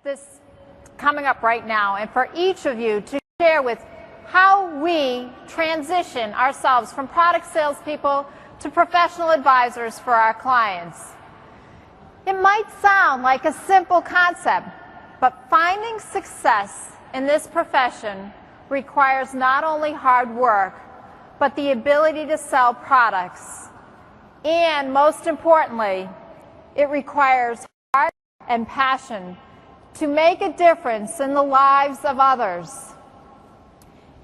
this coming up right now, and for each of you to share with how we transition ourselves from product salespeople to professional advisors for our clients. It might sound like a simple concept, but finding success in this profession requires not only hard work, but the ability to sell products. And most importantly, it requires heart and passion to make a difference in the lives of others.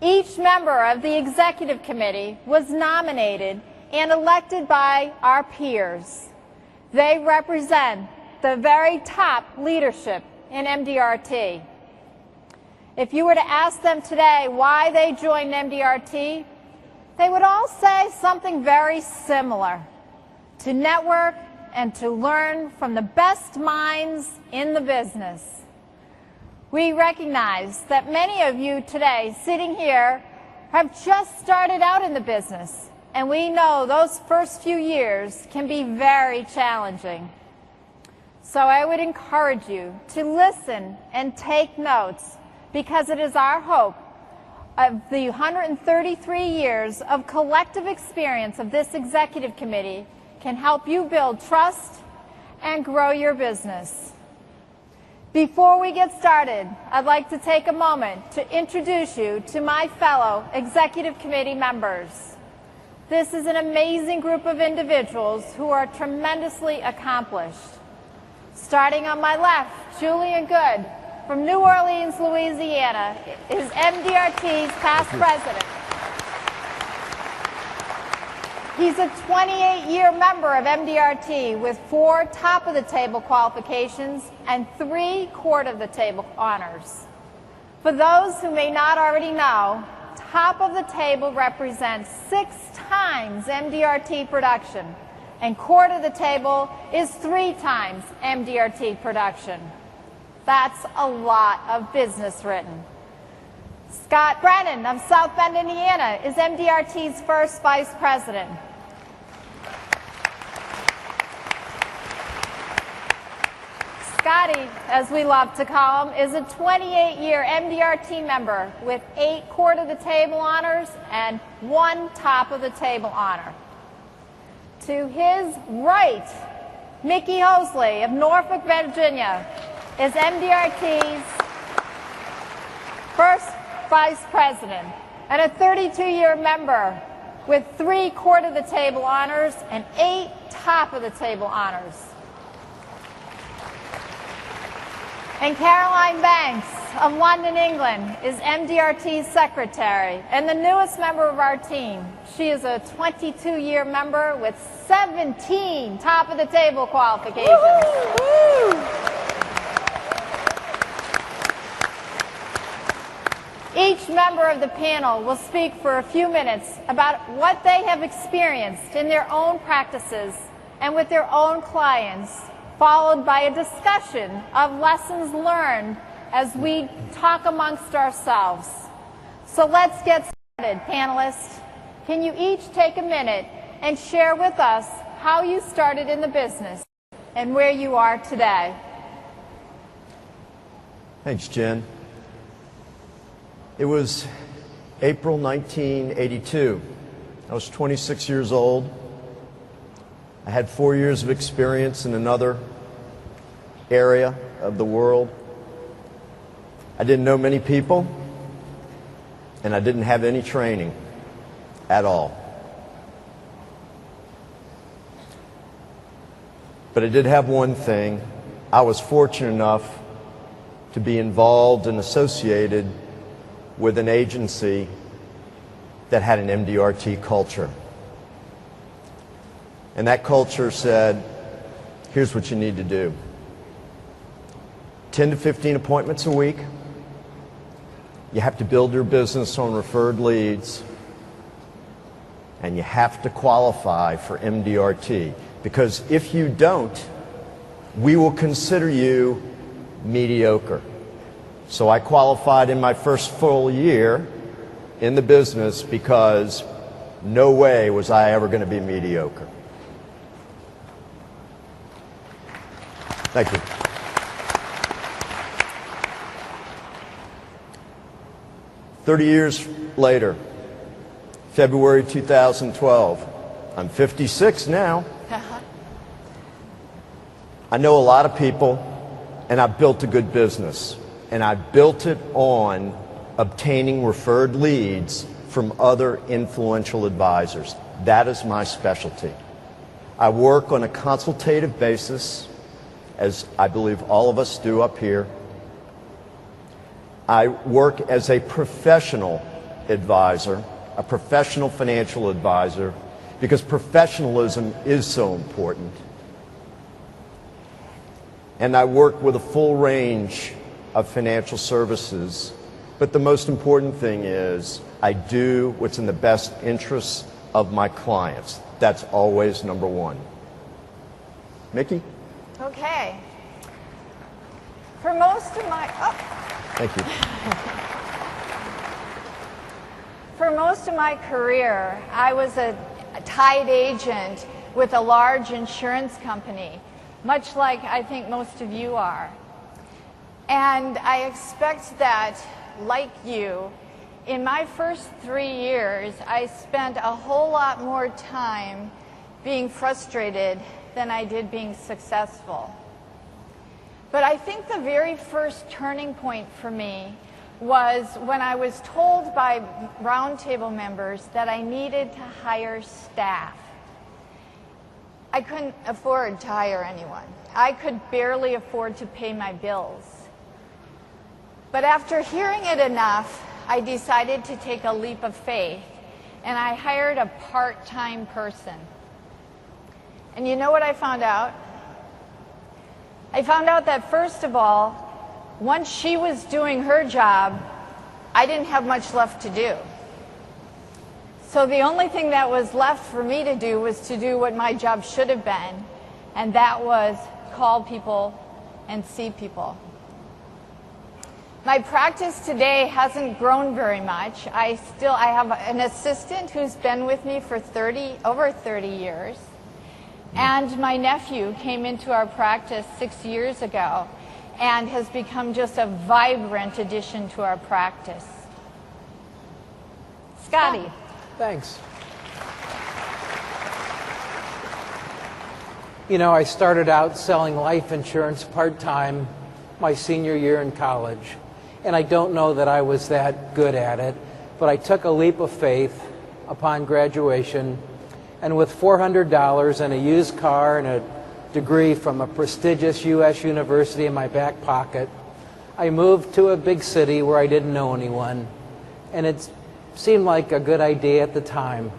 Each member of the executive committee was nominated and elected by our peers. They represent the very top leadership in MDRT. If you were to ask them today why they joined MDRT, they would all say something very similar: to network and to learn from the best minds in the business. We recognize that many of you today sitting here have just started out in the business, and we know those first few years can be very challenging. So I would encourage you to listen and take notes, because it is our hope of the 133 years of collective experience of this executive committee can help you build trust and grow your business. Before we get started, I'd like to take a moment to introduce you to my fellow executive committee members. This is an amazing group of individuals who are tremendously accomplished. Starting on my left, Julian Good from New Orleans, Louisiana, is MDRT's past president. He's a 28-year member of MDRT with 4 top-of-the-table qualifications and 3 court-of-the-table honors. For those who may not already know, top-of-the-table represents 6 times MDRT production, and court-of-the-table is 3 times MDRT production. That's a lot of business written. Scott Brennan of South Bend, Indiana, is MDRT's first vice president. Scotty, as we love to call him, is a 28-year MDRT member with 8 court-of-the-table honors and 1 top-of-the-table honor. To his right, Mickey Hosley of Norfolk, Virginia, is MDRT's first vice president and a 32-year member with 3 court-of-the-table honors and 8 top-of-the-table honors. And Caroline Banks of London, England, is MDRT's secretary and the newest member of our team. She is a 22-year member with 17 top-of-the-table qualifications. Woo! Each member of the panel will speak for a few minutes about what they have experienced in their own practices and with their own clients, followed by a discussion of lessons learned as we talk amongst ourselves. So let's get started, panelists. Can you each take a minute and share with us how you started in the business and where you are today? Thanks, Jen. It was April 1982. I was 26 years old. I had 4 years of experience in another area of the world. I didn't know many people, and I didn't have any training at all. But I did have one thing. I was fortunate enough to be involved and associated with an agency that had an MDRT culture. And that culture said, here's what you need to do. 10 to 15 appointments a week. You have to build your business on referred leads. And you have to qualify for MDRT. Because if you don't, we will consider you mediocre. So I qualified in my first full year in the business because no way was I ever going to be mediocre. Thank you. 30 years later, February 2012, I'm 56 now. I know a lot of people, and I've built a good business. And I've built it on obtaining referred leads from other influential advisors. That is my specialty. I work on a consultative basis, as I believe all of us do up here. I work as a professional advisor, a professional financial advisor, because professionalism is so important. And I work with a full range of financial services. But the most important thing is I do what's in the best interests of my clients. That's always number one. Mickey? Okay. For most of my... Thank you. For most of my career, I was a tied agent with a large insurance company, much like I think most of you are. And I expect that, like you, in my first 3 years, I spent a whole lot more time being frustrated than I did being successful. But I think the very first turning point for me was when I was told by roundtable members that I needed to hire staff. I couldn't afford to hire anyone. I could barely afford to pay my bills. But after hearing it enough, I decided to take a leap of faith, and I hired a part-time person. And you know what I found out? I found out that, first of all, once she was doing her job, I didn't have much left to do. So the only thing that was left for me to do was to do what my job should have been, and that was call people and see people. My practice today hasn't grown very much. I have an assistant who's been with me for over 30 years. And my nephew came into our practice 6 years ago and has become just a vibrant addition to our practice. Scotty. Thanks. You know, I started out selling life insurance part-time my senior year in college. And I don't know that I was that good at it, but I took a leap of faith upon graduation, and with $400 and a used car and a degree from a prestigious U.S. university in my back pocket, I moved to a big city where I didn't know anyone, and it seemed like a good idea at the time.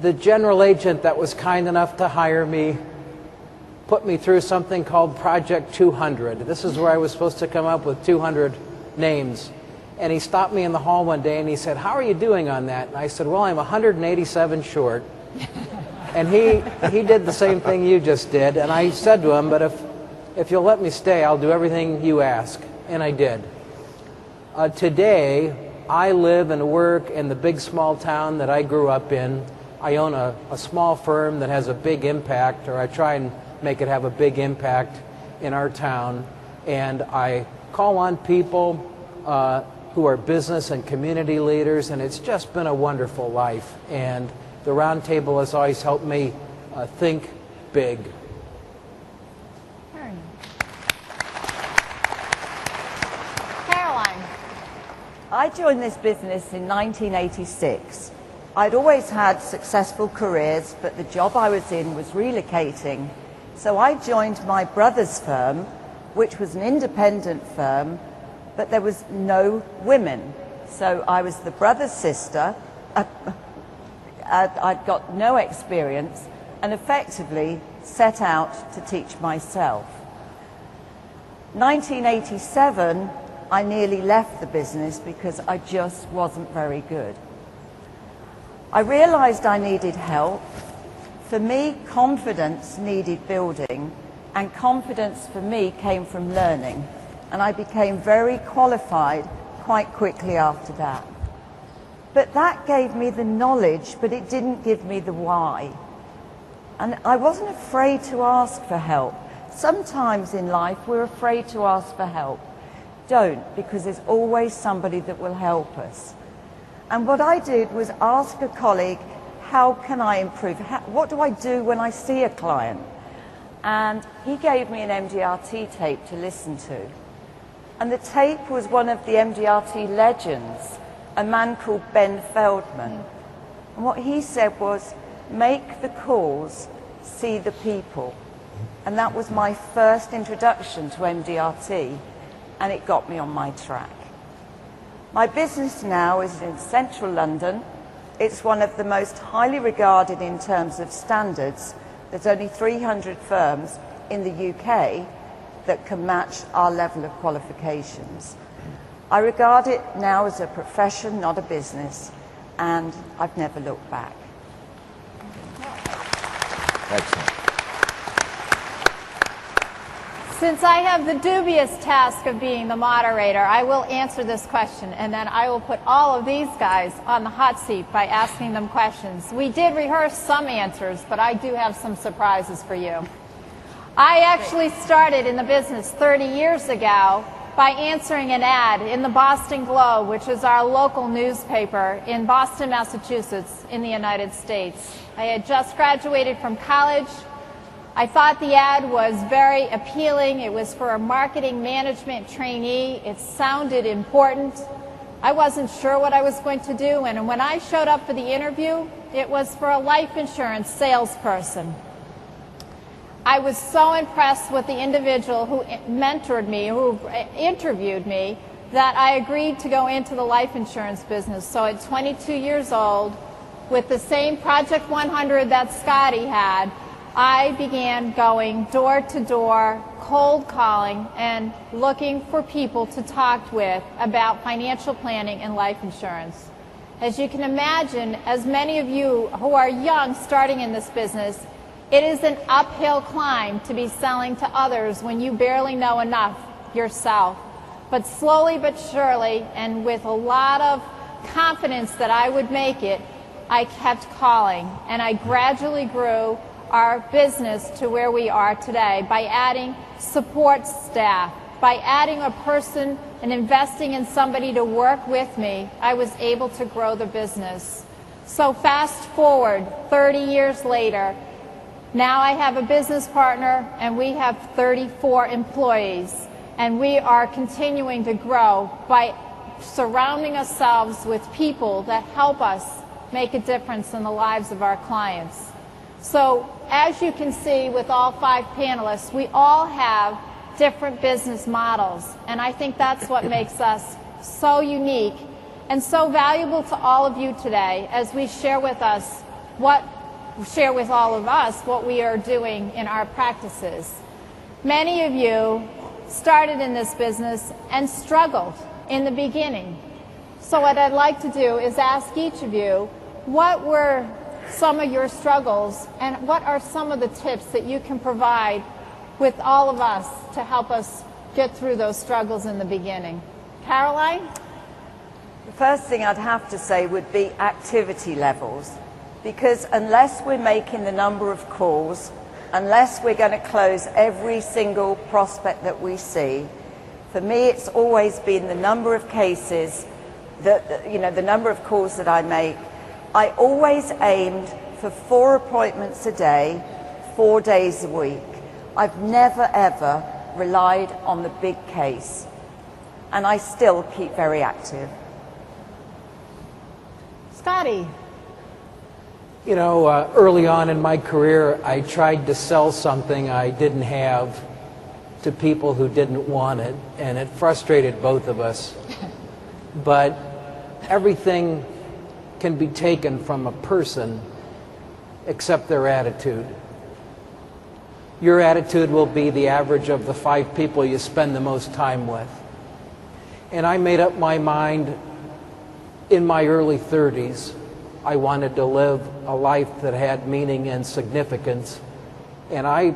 The general agent that was kind enough to hire me put me through something called Project 200. This is where I was supposed to come up with 200 names. And he stopped me in the hall one day and he said, "How are you doing on that?" And I said, "Well, I'm 187 short." And he did the same thing you just did. And I said to him, "But if you'll let me stay, I'll do everything you ask." And I did. Today, I live and work in the big small town that I grew up in. I own a small firm that has a big impact, or I try and make it have a big impact in our town. And I call on people who are business and community leaders, and it's just been a wonderful life. And the round table has always helped me think big. Caroline. I joined this business in 1986. I'd always had successful careers, but the job I was in was relocating. So I joined my brother's firm, which was an independent firm, but there was no women. So I was the brother's sister. I'd got no experience and effectively set out to teach myself. 1987, I nearly left the business because I just wasn't very good. I realized I needed help. For me, confidence needed building, and confidence for me came from learning. And I became very qualified quite quickly after that. But that gave me the knowledge, but it didn't give me the why. And I wasn't afraid to ask for help. Sometimes in life we're afraid to ask for help. don't, because there's always somebody that will help us. And what I did was ask a colleague, how can I improve? What do I do when I see a client? And he gave me an MDRT tape to listen to. And the tape was one of the MDRT legends, a man called Ben Feldman. And what he said was, make the calls, see the people. And that was my first introduction to MDRT, and it got me on my track. My business now is in central London. It's one of the most highly regarded in terms of standards. There's only 300 firms in the UK that can match our level of qualifications. I regard it now as a profession, not a business, and I've never looked back. Excellent. Since I have the dubious task of being the moderator, I will answer this question, and then I will put all of these guys on the hot seat by asking them questions. We did rehearse some answers, but I do have some surprises for you. I actually started in the business 30 years ago by answering an ad in the Boston Globe, which is our local newspaper in Boston, Massachusetts, in the United States. I had just graduated from college. I thought the ad was very appealing. It was for a marketing management trainee. It sounded important. I wasn't sure what I was going to do, and when I showed up for the interview, it was for a life insurance salesperson. I was so impressed with the individual who mentored me, who interviewed me, that I agreed to go into the life insurance business. So at 22 years old, with the same Project 100 that Scotty had, I began going door to door, cold calling, and looking for people to talk with about financial planning and life insurance. As you can imagine, as many of you who are young starting in this business, it is an uphill climb to be selling to others when you barely know enough yourself. But slowly but surely, and with a lot of confidence that I would make it, I kept calling, and I gradually grew our business to where we are today by adding support staff, by adding a person and investing in somebody to work with me. I was able to grow the business. So fast forward 30 years later, now I have a business partner and we have 34 employees, and we are continuing to grow by surrounding ourselves with people that help us make a difference in the lives of our clients. So as you can see with all 5 panelists, we all have different business models, and I think that's what makes us so unique and so valuable to all of you today as we share with all of us what we are doing in our practices. Many of you started in this business and struggled in the beginning. So what I'd like to do is ask each of you, what were some of your struggles, and what are some of the tips that you can provide with all of us to help us get through those struggles in the beginning? Caroline? The first thing I'd have to say would be activity levels, because unless we're making the number of calls, unless we're going to close every single prospect that we see, for me it's always been the number of cases, the number of calls that I make. I always aimed for 4 appointments a day, 4 days a week. I've never ever relied on the big case, and I still keep very active. Scotty? You know, early on in my career, I tried to sell something I didn't have to people who didn't want it, and it frustrated both of us. But everything can be taken from a person except their attitude. Your attitude will be the average of the 5 people you spend the most time with. And I made up my mind in my early 30s. I wanted to live a life that had meaning and significance, and I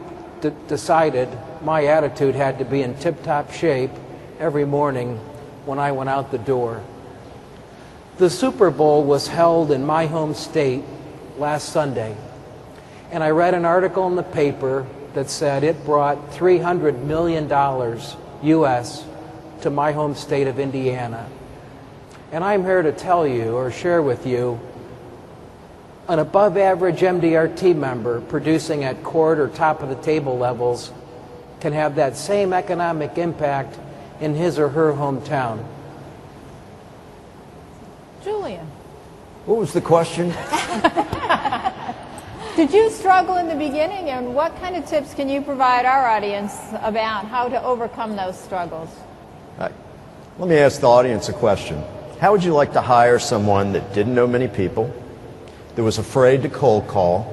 decided my attitude had to be in tip-top shape every morning when I went out the door. The Super Bowl was held in my home state last Sunday, and I read an article in the paper that said it brought $300 million U.S. to my home state of Indiana. And I'm here to tell you or share with you an above average MDRT member producing at court or top of the table levels can have that same economic impact in his or her hometown. Julian. What was the question? Did you struggle in the beginning, and what kind of tips can you provide our audience about how to overcome those struggles? Let me ask the audience a question. How would you like to hire someone that didn't know many people, that was afraid to cold call,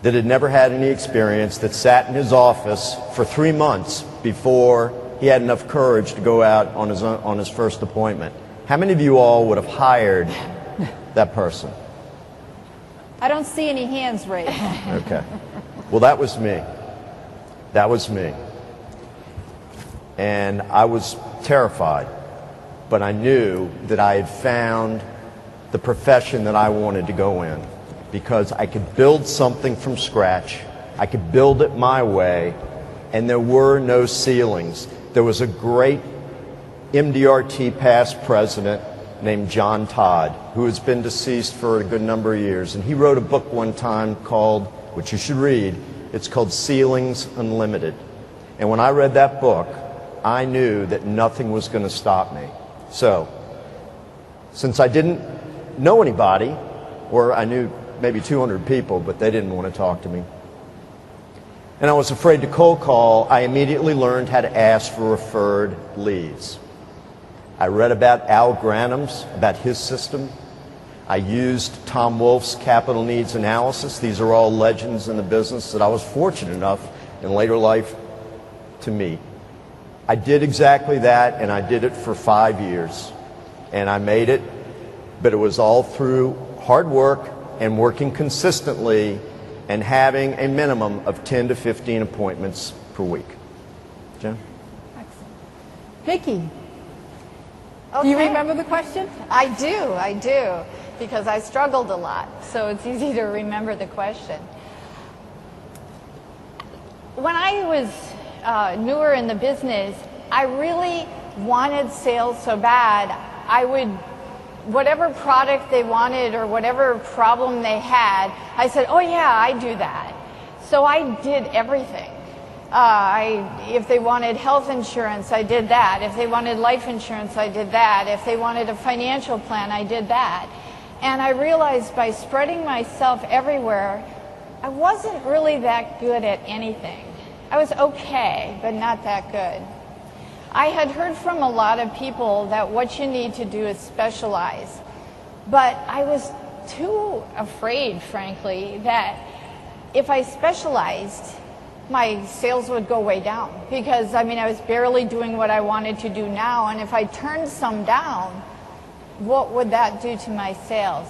that had never had any experience, that sat in his office for 3 months before he had enough courage to go out on his first appointment? How many of you all would have hired that person? I don't see any hands raised. Okay. Well, that was me. That was me. And I was terrified, but I knew that I had found the profession that I wanted to go in, because I could build something from scratch. I could build it my way, and there were no ceilings. There was a great MDRT past president named John Todd, who has been deceased for a good number of years, and he wrote a book one time called, which you should read, it's called Ceilings Unlimited. And when I read that book, I knew that nothing was going to stop me. So, since I didn't know anybody, or I knew maybe 200 people, but they didn't want to talk to me, and I was afraid to cold call, I immediately learned how to ask for referred leads. I read about Al Granum's, about his system. I used Tom Wolfe's capital needs analysis. These are all legends in the business that I was fortunate enough in later life to meet. I did exactly that, and I did it for 5 years. And I made it, but it was all through hard work and working consistently and having a minimum of 10 to 15 appointments per week. Jen? Excellent. Vicki. Okay. Do you remember the question? I do, because I struggled a lot, so it's easy to remember the question. When I was newer in the business, I really wanted sales so bad. I would, whatever product they wanted or whatever problem they had, I said, oh yeah, I do that. So I did everything. If they wanted health insurance, I did that. If they wanted life insurance, I did that. If they wanted a financial plan, I did that. And I realized by spreading myself everywhere, I wasn't really that good at anything. I was okay, but not that good. I had heard from a lot of people that what you need to do is specialize. But I was too afraid, frankly, that if I specialized, my sales would go way down, because I was barely doing what I wanted to do now, and if I turned some down, what would that do to my sales?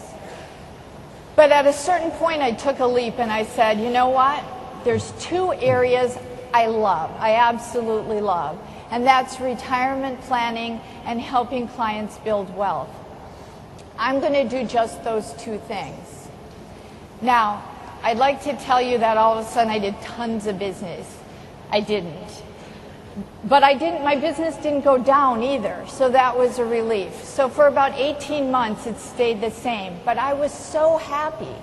But at a certain point I took a leap and I said, you know what? There's 2 areas I love, I absolutely love, and that's retirement planning and helping clients build wealth. I'm going to do just those 2 things. Now, I'd like to tell you that all of a sudden I did tons of business. I didn't. But my business didn't go down either, so that was a relief. So for about 18 months it stayed the same, but I was so happy.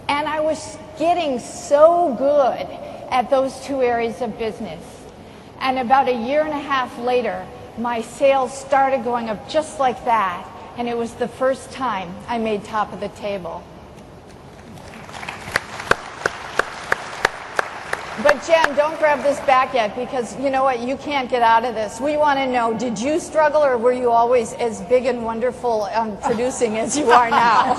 And I was getting so good at those 2 areas of business. And about a year and a half later, my sales started going up just like that, and it was the first time I made top of the table. But Jen, don't grab this back yet, because you know what? You can't get out of this. We want to know, did you struggle, or were you always as big and wonderful producing as you are now?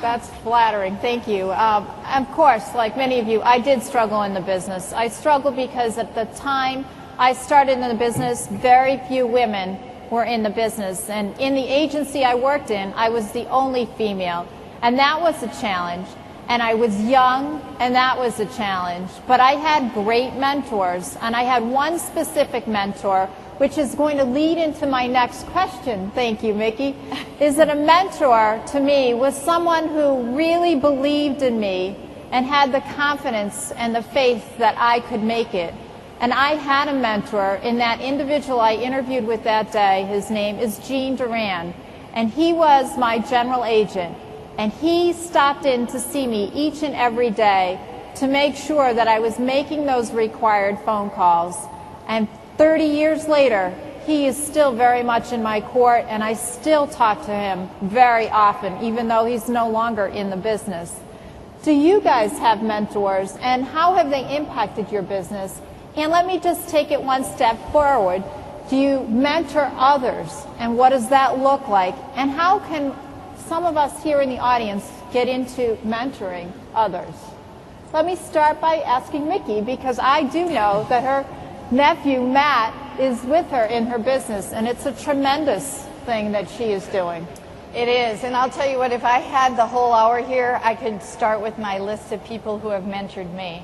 That's flattering. Thank you. Of course, like many of you, I did struggle in the business. I struggled because at the time I started in the business, very few women were in the business. And in the agency I worked in, I was the only female. And that was a challenge. And I was young, and that was a challenge. But I had great mentors, and I had one specific mentor, which is going to lead into my next question, thank you, Mickey, is that a mentor to me was someone who really believed in me and had the confidence and the faith that I could make it. And I had a mentor in that individual I interviewed with that day. His name is Gene Duran, and he was my general agent. And he stopped in to see me each and every day to make sure that I was making those required phone calls. And 30 years later, he is still very much in my court, and I still talk to him very often, even though he's no longer in the business. Do you guys have mentors, and how have they impacted your business? And let me just take it one step forward. Do you mentor others, and what does that look like? And how can some of us here in the audience get into mentoring others? Let me start by asking Mickey, because I do know that her nephew Matt is with her in her business, and it's a tremendous thing that she is doing. It is, and I'll tell you what, if I had the whole hour here, I could start with my list of people who have mentored me.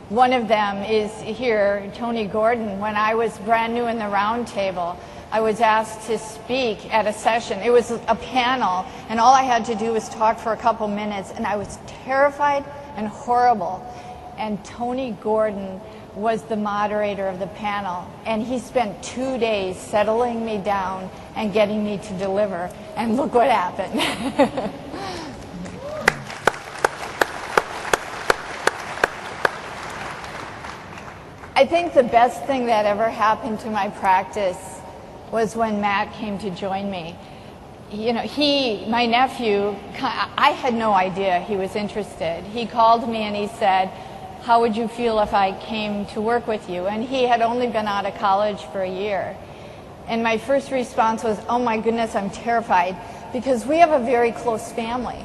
One of them is here, Tony Gordon. When I was brand new in the round table, I was asked to speak at a session. It was a panel, and all I had to do was talk for a couple minutes, and I was terrified and horrible. And Tony Gordon was the moderator of the panel, and he spent 2 days settling me down and getting me to deliver, and look what happened. I think the best thing that ever happened to my practice was when Matt came to join me. You know, my nephew, I had no idea he was interested. He called me and he said, "How would you feel if I came to work with you?" And he had only been out of college for a year. And my first response was, "Oh my goodness, I'm terrified," because we have a very close family.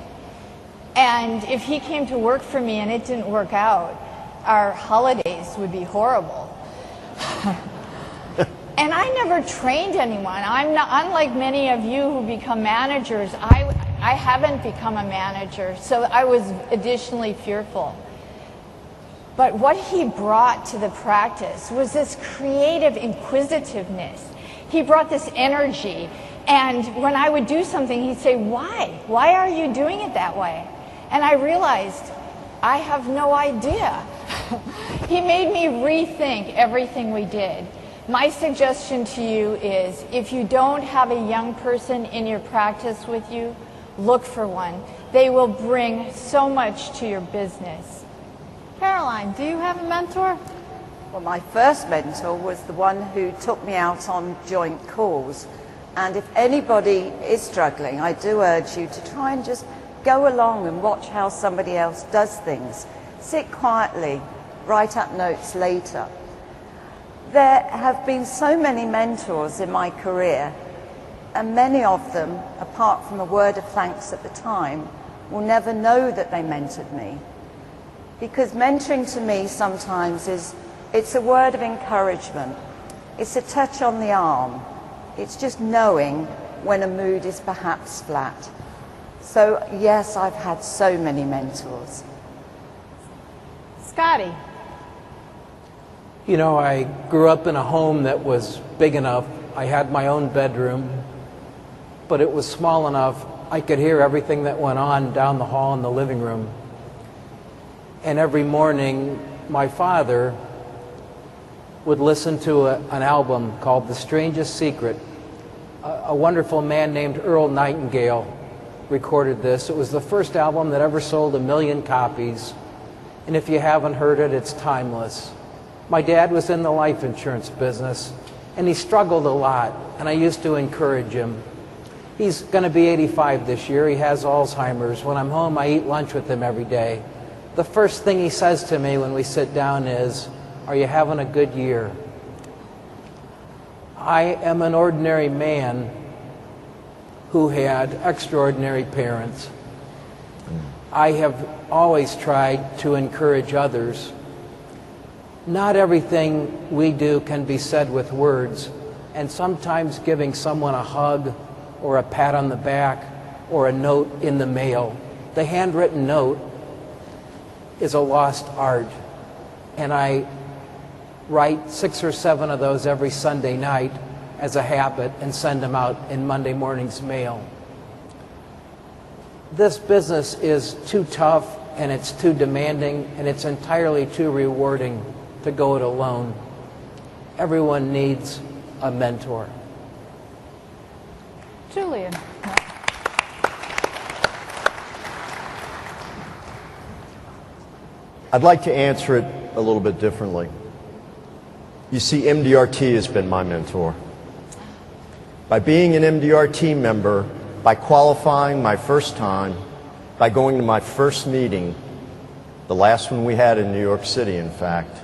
And if he came to work for me and it didn't work out, our holidays would be horrible. And I never trained anyone. I'm not, unlike many of you who become managers, I haven't become a manager, so I was additionally fearful. But what he brought to the practice was this creative inquisitiveness. He brought this energy, and when I would do something, he'd say, "Why? Why are you doing it that way?" And I realized, I have no idea. He made me rethink everything we did. My suggestion to you is, if you don't have a young person in your practice with you, look for one. They will bring so much to your business. Caroline, do you have a mentor? Well, my first mentor was the one who took me out on joint calls. And if anybody is struggling, I do urge you to try and just go along and watch how somebody else does things. Sit quietly, write up notes later. There have been so many mentors in my career, and many of them, apart from a word of thanks at the time, will never know that they mentored me. Because mentoring to me sometimes it's a word of encouragement. It's a touch on the arm. It's just knowing when a mood is perhaps flat. So yes, I've had so many mentors. Scotty. You know, I grew up in a home that was big enough. I had my own bedroom, but it was small enough I could hear everything that went on down the hall in the living room. And every morning, my father would listen to an album called The Strangest Secret. A wonderful man named Earl Nightingale recorded this. It was the first album that ever sold 1 million copies. And if you haven't heard it, it's timeless. My dad was in the life insurance business, and he struggled a lot, and I used to encourage him. He's going to be 85 this year. He has Alzheimer's. When I'm home, I eat lunch with him every day. The first thing he says to me when we sit down is, "Are you having a good year?" I am an ordinary man who had extraordinary parents. I have always tried to encourage others. Not everything we do can be said with words, and sometimes giving someone a hug or a pat on the back or a note in the mail, the handwritten note, is a lost art. And I write 6 or 7 of those every Sunday night as a habit and send them out in Monday morning's mail. This business is too tough, and it's too demanding, and it's entirely too rewarding to go it alone. Everyone needs a mentor. Julian. I'd like to answer it a little bit differently. You see, MDRT has been my mentor. By being an MDRT member, by qualifying my first time, by going to my first meeting, the last one we had in New York City, in fact,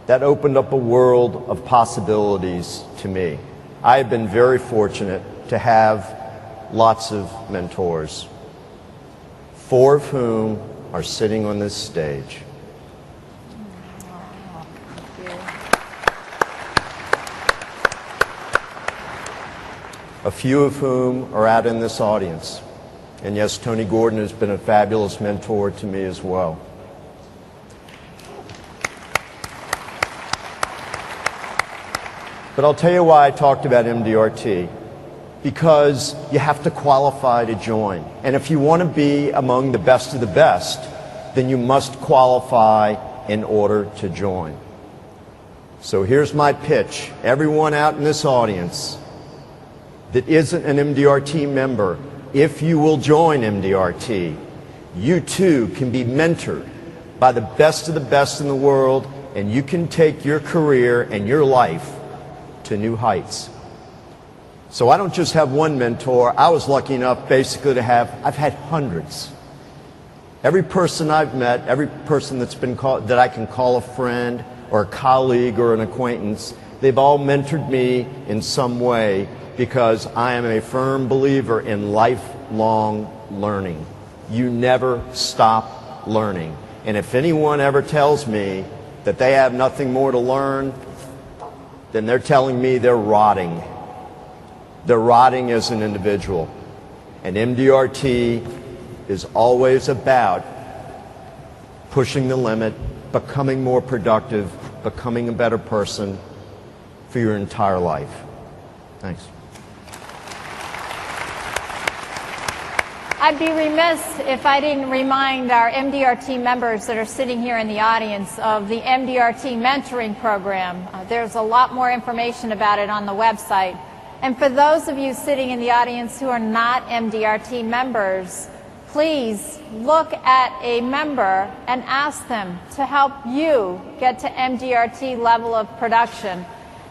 that opened up a world of possibilities to me. I have been very fortunate to have lots of mentors, 4 of whom are sitting on this stage. A few of whom are out in this audience. And yes, Tony Gordon has been a fabulous mentor to me as well. But I'll tell you why I talked about MDRT. Because you have to qualify to join. And if you want to be among the best of the best, then you must qualify in order to join. So here's my pitch. Everyone out in this audience that isn't an MDRT member, if you will join MDRT, you too can be mentored by the best of the best in the world, and you can take your career and your life to new heights. So I don't just have one mentor. I was lucky enough basically to have, I've had hundreds. Every person I've met, every person that's been called, that I can call a friend or a colleague or an acquaintance, they've all mentored me in some way, because I am a firm believer in lifelong learning. You never stop learning. And if anyone ever tells me that they have nothing more to learn, then they're telling me they're rotting. They're rotting as an individual. And MDRT is always about pushing the limit, becoming more productive, becoming a better person for your entire life. Thanks. I'd be remiss if I didn't remind our MDRT members that are sitting here in the audience of the MDRT mentoring program. There's a lot more information about it on the website. And for those of you sitting in the audience who are not MDRT members, please look at a member and ask them to help you get to MDRT level of production.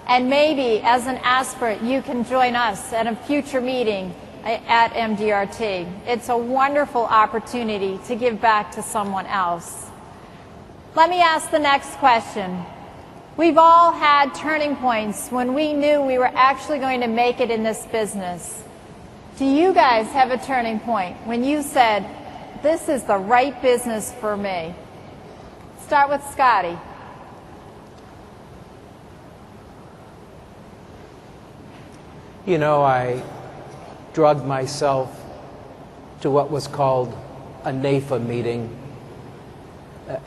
And maybe as an aspirant, you can join us at a future meeting at MDRT. It's a wonderful opportunity to give back to someone else. Let me ask the next question. We've all had turning points when we knew we were actually going to make it in this business. Do you guys have a turning point when you said, this is the right business for me? Start with Scotty. You know, I drugged myself to what was called a NAFA meeting.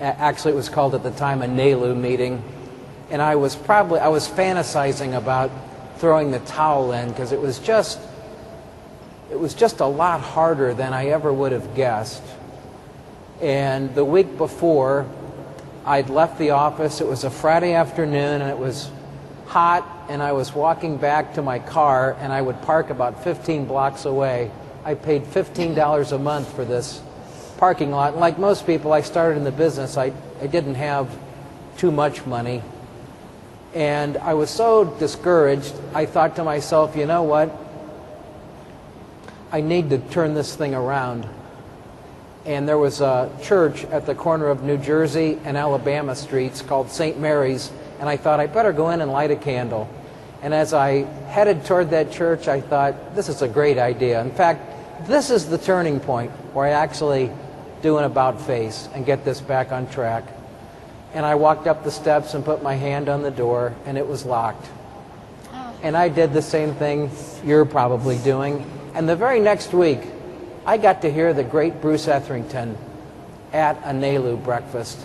Actually, it was called at the time a NALU meeting. And I was fantasizing about throwing the towel in, because it was just a lot harder than I ever would have guessed. And the week before, I'd left the office. It was a Friday afternoon, and it was hot, and I was walking back to my car, and I would park about 15 blocks away. I paid $15 a month for this parking lot. And like most people, I started in the business. I didn't have too much money. And I was so discouraged, I thought to myself, you know what? I need to turn this thing around. And there was a church at the corner of New Jersey and Alabama streets called St. Mary's, and I thought I better go in and light a candle. And as I headed toward that church, I thought, this is a great idea. In fact, this is the turning point where I actually do an about face and get this back on track. And I walked up the steps and put my hand on the door, and it was locked. And I did the same thing you're probably doing. And the very next week, I got to hear the great Bruce Etherington at a NALU breakfast.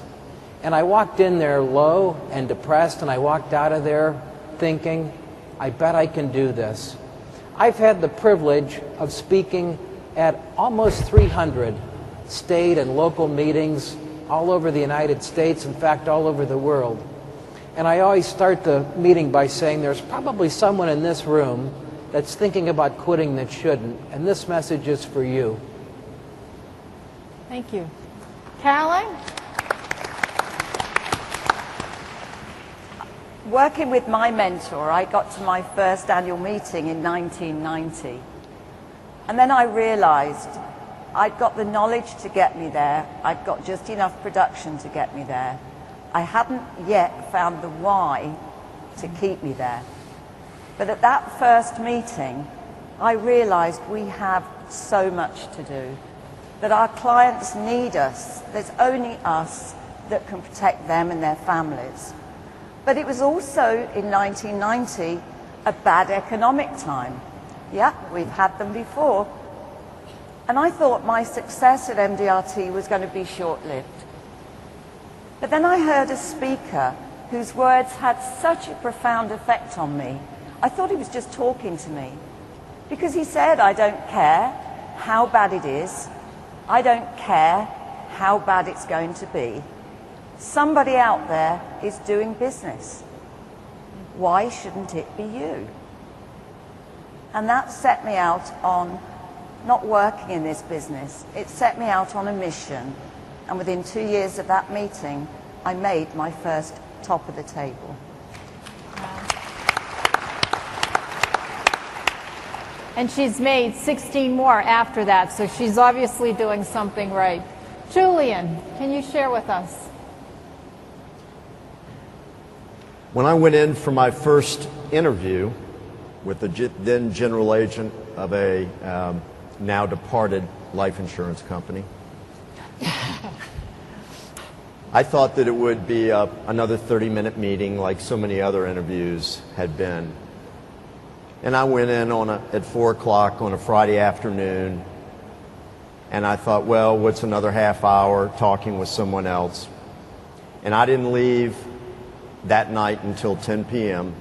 And I walked in there low and depressed, and I walked out of there thinking, I bet I can do this. I've had the privilege of speaking at almost 300 state and local meetings all over the United States, in fact, all over the world. And I always start the meeting by saying there's probably someone in this room that's thinking about quitting that shouldn't, and this message is for you. Thank you. Caroline? Working with my mentor, I got to my first annual meeting in 1990. And then I realized I'd got the knowledge to get me there. I'd got just enough production to get me there. I hadn't yet found the why to keep me there. But at that first meeting, I realized we have so much to do, that our clients need us. There's only us that can protect them and their families. But it was also, in 1990, a bad economic time. Yeah, we've had them before. And I thought my success at MDRT was going to be short-lived. But then I heard a speaker whose words had such a profound effect on me. I thought he was just talking to me. Because he said, I don't care how bad it is. I don't care how bad it's going to be. Somebody out there is doing business. Why shouldn't it be you? And that set me out on not working in this business. It set me out on a mission. And within 2 years of that meeting, I made my first top of the table. And she's made 16 more after that, so she's obviously doing something right. Julian, can you share with us? When I went in for my first interview with the then general agent of a now departed life insurance company, I thought that it would be another 30-minute meeting like so many other interviews had been. And I went in at 4 o'clock on a Friday afternoon, and I thought, well, what's another half hour talking with someone else? And I didn't leave that night until 10 p.m.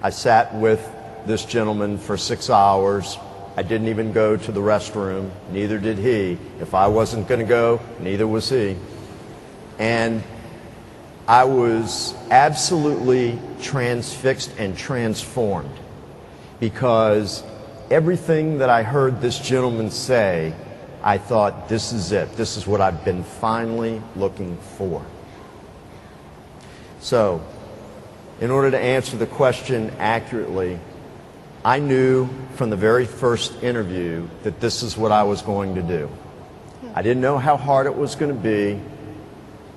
I sat with this gentleman for 6 hours. I didn't even go to the restroom, neither did he. If I wasn't going to go, neither was he. And I was absolutely transfixed and transformed, because everything that I heard this gentleman say, I thought, this is it. This is what I've been finally looking for. So, in order to answer the question accurately, I knew from the very first interview that this is what I was going to do. I didn't know how hard it was going to be,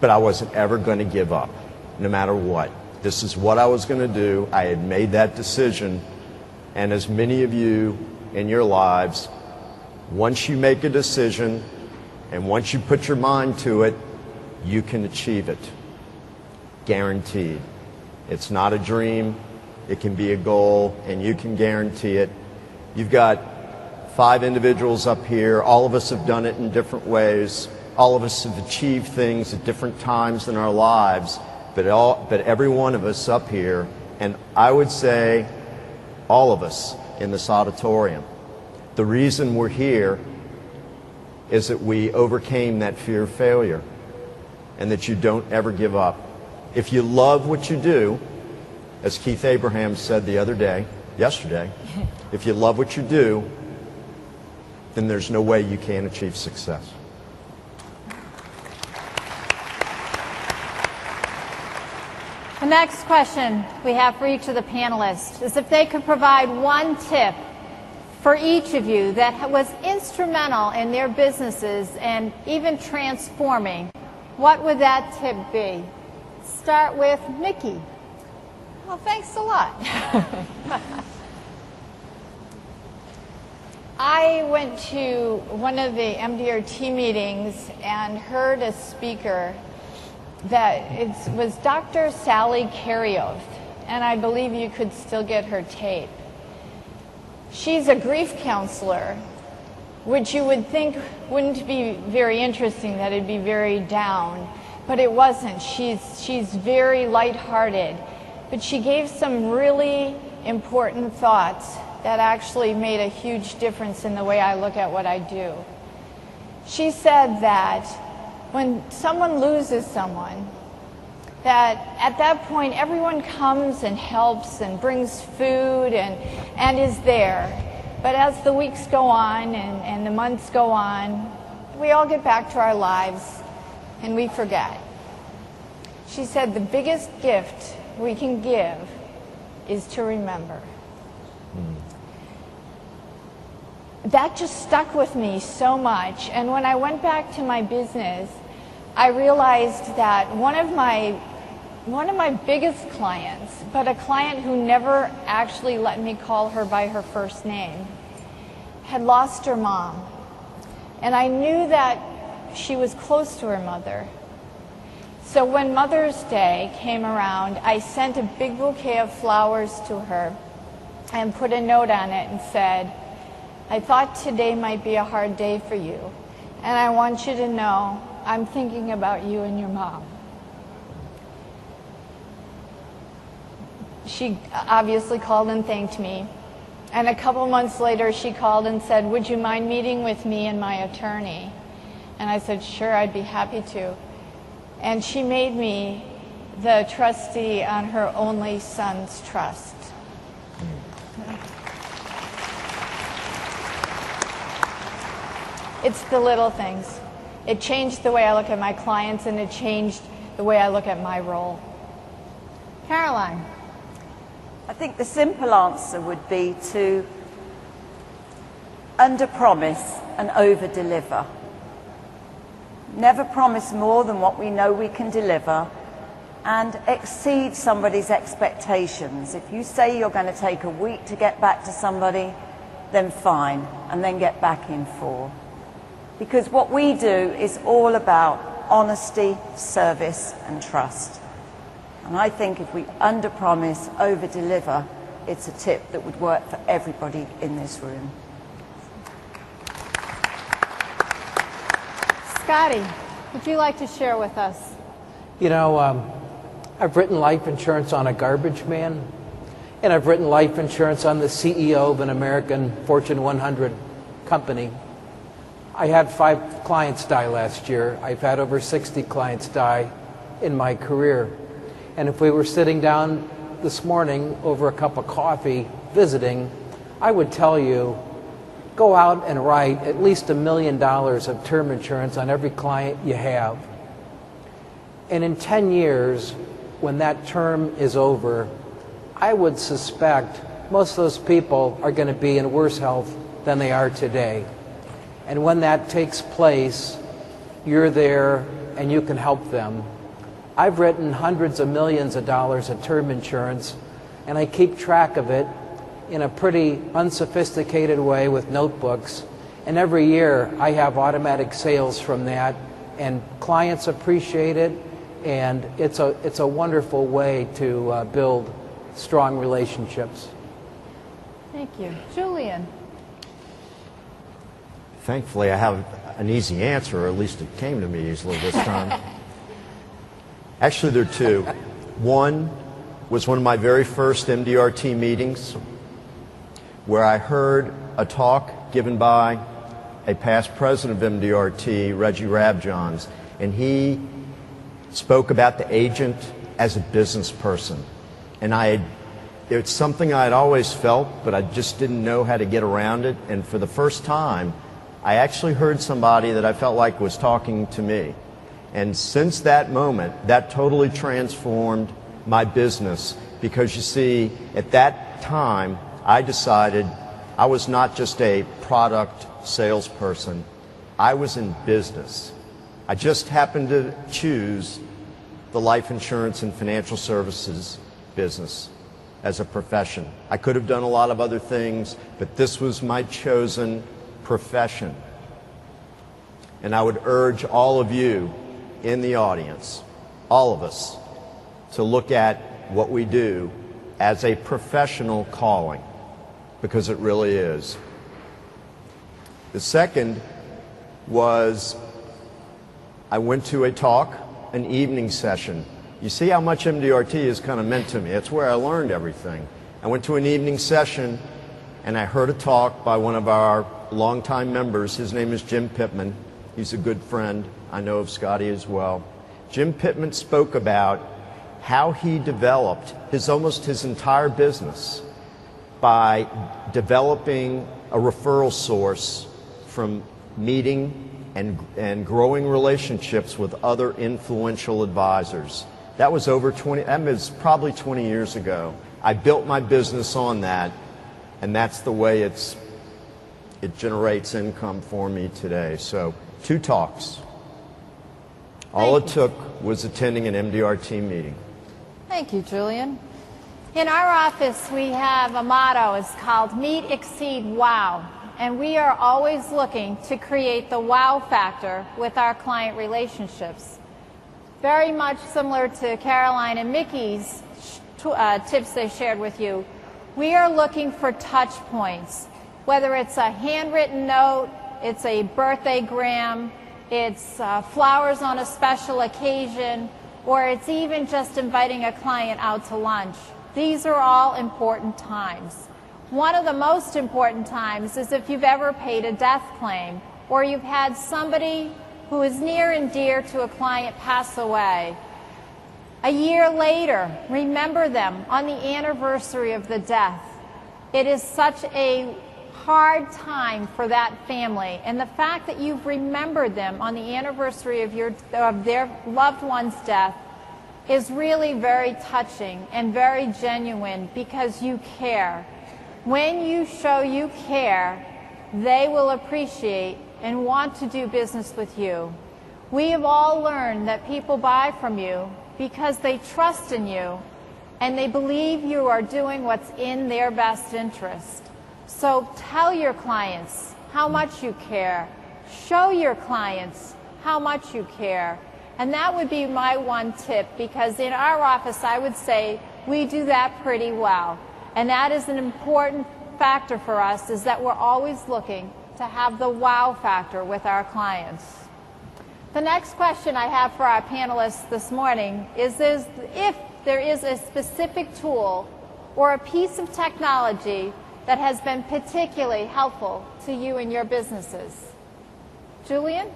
but I wasn't ever going to give up, no matter what. This is what I was going to do. I had made that decision. And as many of you in your lives, once you make a decision and once you put your mind to it, you can achieve it. Guaranteed. It's not a dream. It can be a goal, and you can guarantee it. You've got 5 individuals up here. All of us have done it in different ways. All of us have achieved things at different times in our lives, but every one of us up here, and I would say all of us in this auditorium, the reason we're here is that we overcame that fear of failure, and that you don't ever give up. If you love what you do, as Keith Abraham said yesterday, if you love what you do, then there's no way you can't achieve success. The next question we have for each of the panelists is if they could provide one tip for each of you that was instrumental in their businesses and even transforming, what would that tip be? Start with Nikki. Well, thanks a lot. I went to one of the MDRT meetings and heard a speaker that it was Dr. Sally Carrioth, and I believe you could still get her tape. She's a grief counselor, which you would think wouldn't be very interesting, that it'd be very down, but it wasn't. She's very lighthearted, but she gave some really important thoughts that actually made a huge difference in the way I look at what I do. She said that when someone loses someone, that at that point everyone comes and helps and brings food and is there. But as the weeks go on and the months go on, we all get back to our lives and we forget. She said the biggest gift we can give is to remember. That just stuck with me so much. And when I went back to my business, I realized that one of my biggest clients, but a client who never actually let me call her by her first name, had lost her mom. And I knew that she was close to her mother. So when Mother's Day came around, I sent a big bouquet of flowers to her and put a note on it and said, I thought today might be a hard day for you, and I want you to know I'm thinking about you and your mom. She obviously called and thanked me, and a couple months later she called and said, would you mind meeting with me and my attorney? And I said, sure, I'd be happy to. And she made me the trustee on her only son's trust. It's the little things. It changed the way I look at my clients, and it changed the way I look at my role. Caroline. I think the simple answer would be to under-promise and over-deliver. Never promise more than what we know we can deliver, and exceed somebody's expectations. If you say you're going to take a week to get back to somebody, then fine, and then get back in 4. Because what we do is all about honesty, service, and trust. And I think if we under-promise, over-deliver, it's a tip that would work for everybody in this room. Scotty, would you like to share with us? You know, I've written life insurance on a garbage man, and I've written life insurance on the CEO of an American Fortune 100 company. I had 5 clients die last year. I've had over 60 clients die in my career. And if we were sitting down this morning over a cup of coffee visiting, I would tell you, go out and write at least $1 million of term insurance on every client you have. And in 10 years, when that term is over, I would suspect most of those people are going to be in worse health than they are today. And when that takes place, you're there and you can help them. I've written hundreds of millions of dollars of term insurance, and I keep track of it in a pretty unsophisticated way with notebooks. And every year I have automatic sales from that, and clients appreciate it, and it's a wonderful way to build strong relationships. Thank you. Julian. Thankfully, I have an easy answer, or at least it came to me easily this time. Actually, there are 2. One was one of my very first MDRT meetings, where I heard a talk given by a past president of MDRT, Reggie Rabjohns, and he spoke about the agent as a business person. And it's something I had always felt, but I just didn't know how to get around it. And for the first time, I actually heard somebody that I felt like was talking to me. And since that moment, that totally transformed my business, because you see, at that time, I decided I was not just a product salesperson, I was in business. I just happened to choose the life insurance and financial services business as a profession. I could have done a lot of other things, but this was my chosen profession. And I would urge all of you in the audience, all of us, to look at what we do as a professional calling, because it really is. The second was I went to a talk, an evening session. You see how much MDRT has kind of meant to me. It's where I learned everything. I went to an evening session and I heard a talk by one of our longtime members. His name is Jim Pittman. He's a good friend. I know of Scotty as well. Jim Pittman spoke about how he developed almost his entire business by developing a referral source from meeting and growing relationships with other influential advisors. That was probably 20 years ago. I built my business on that, and that's the way it generates income for me today. So 2 talks. All it took was attending an MDRT meeting. Thank you, Julian. In our office, we have a motto. It's called Meet, Exceed, Wow. And we are always looking to create the wow factor with our client relationships. Very much similar to Caroline and Mickey's tips they shared with you. We are looking for touch points, whether it's a handwritten note, it's a birthday gram, it's flowers on a special occasion, or it's even just inviting a client out to lunch. These are all important times. One of the most important times is if you've ever paid a death claim, or you've had somebody who is near and dear to a client pass away. A year later, remember them on the anniversary of the death. It is such a hard time for that family, and the fact that you've remembered them on the anniversary of their loved one's death is really very touching and very genuine, because you care. When you show you care, they will appreciate and want to do business with you. We have all learned that people buy from you because they trust in you and they believe you are doing what's in their best interest. So tell your clients how much you care. Show your clients how much you care. And that would be my one tip, because in our office, I would say we do that pretty well. And that is an important factor for us, is that we're always looking to have the wow factor with our clients. The next question I have for our panelists this morning is if there is a specific tool or a piece of technology that has been particularly helpful to you in your businesses. Julian?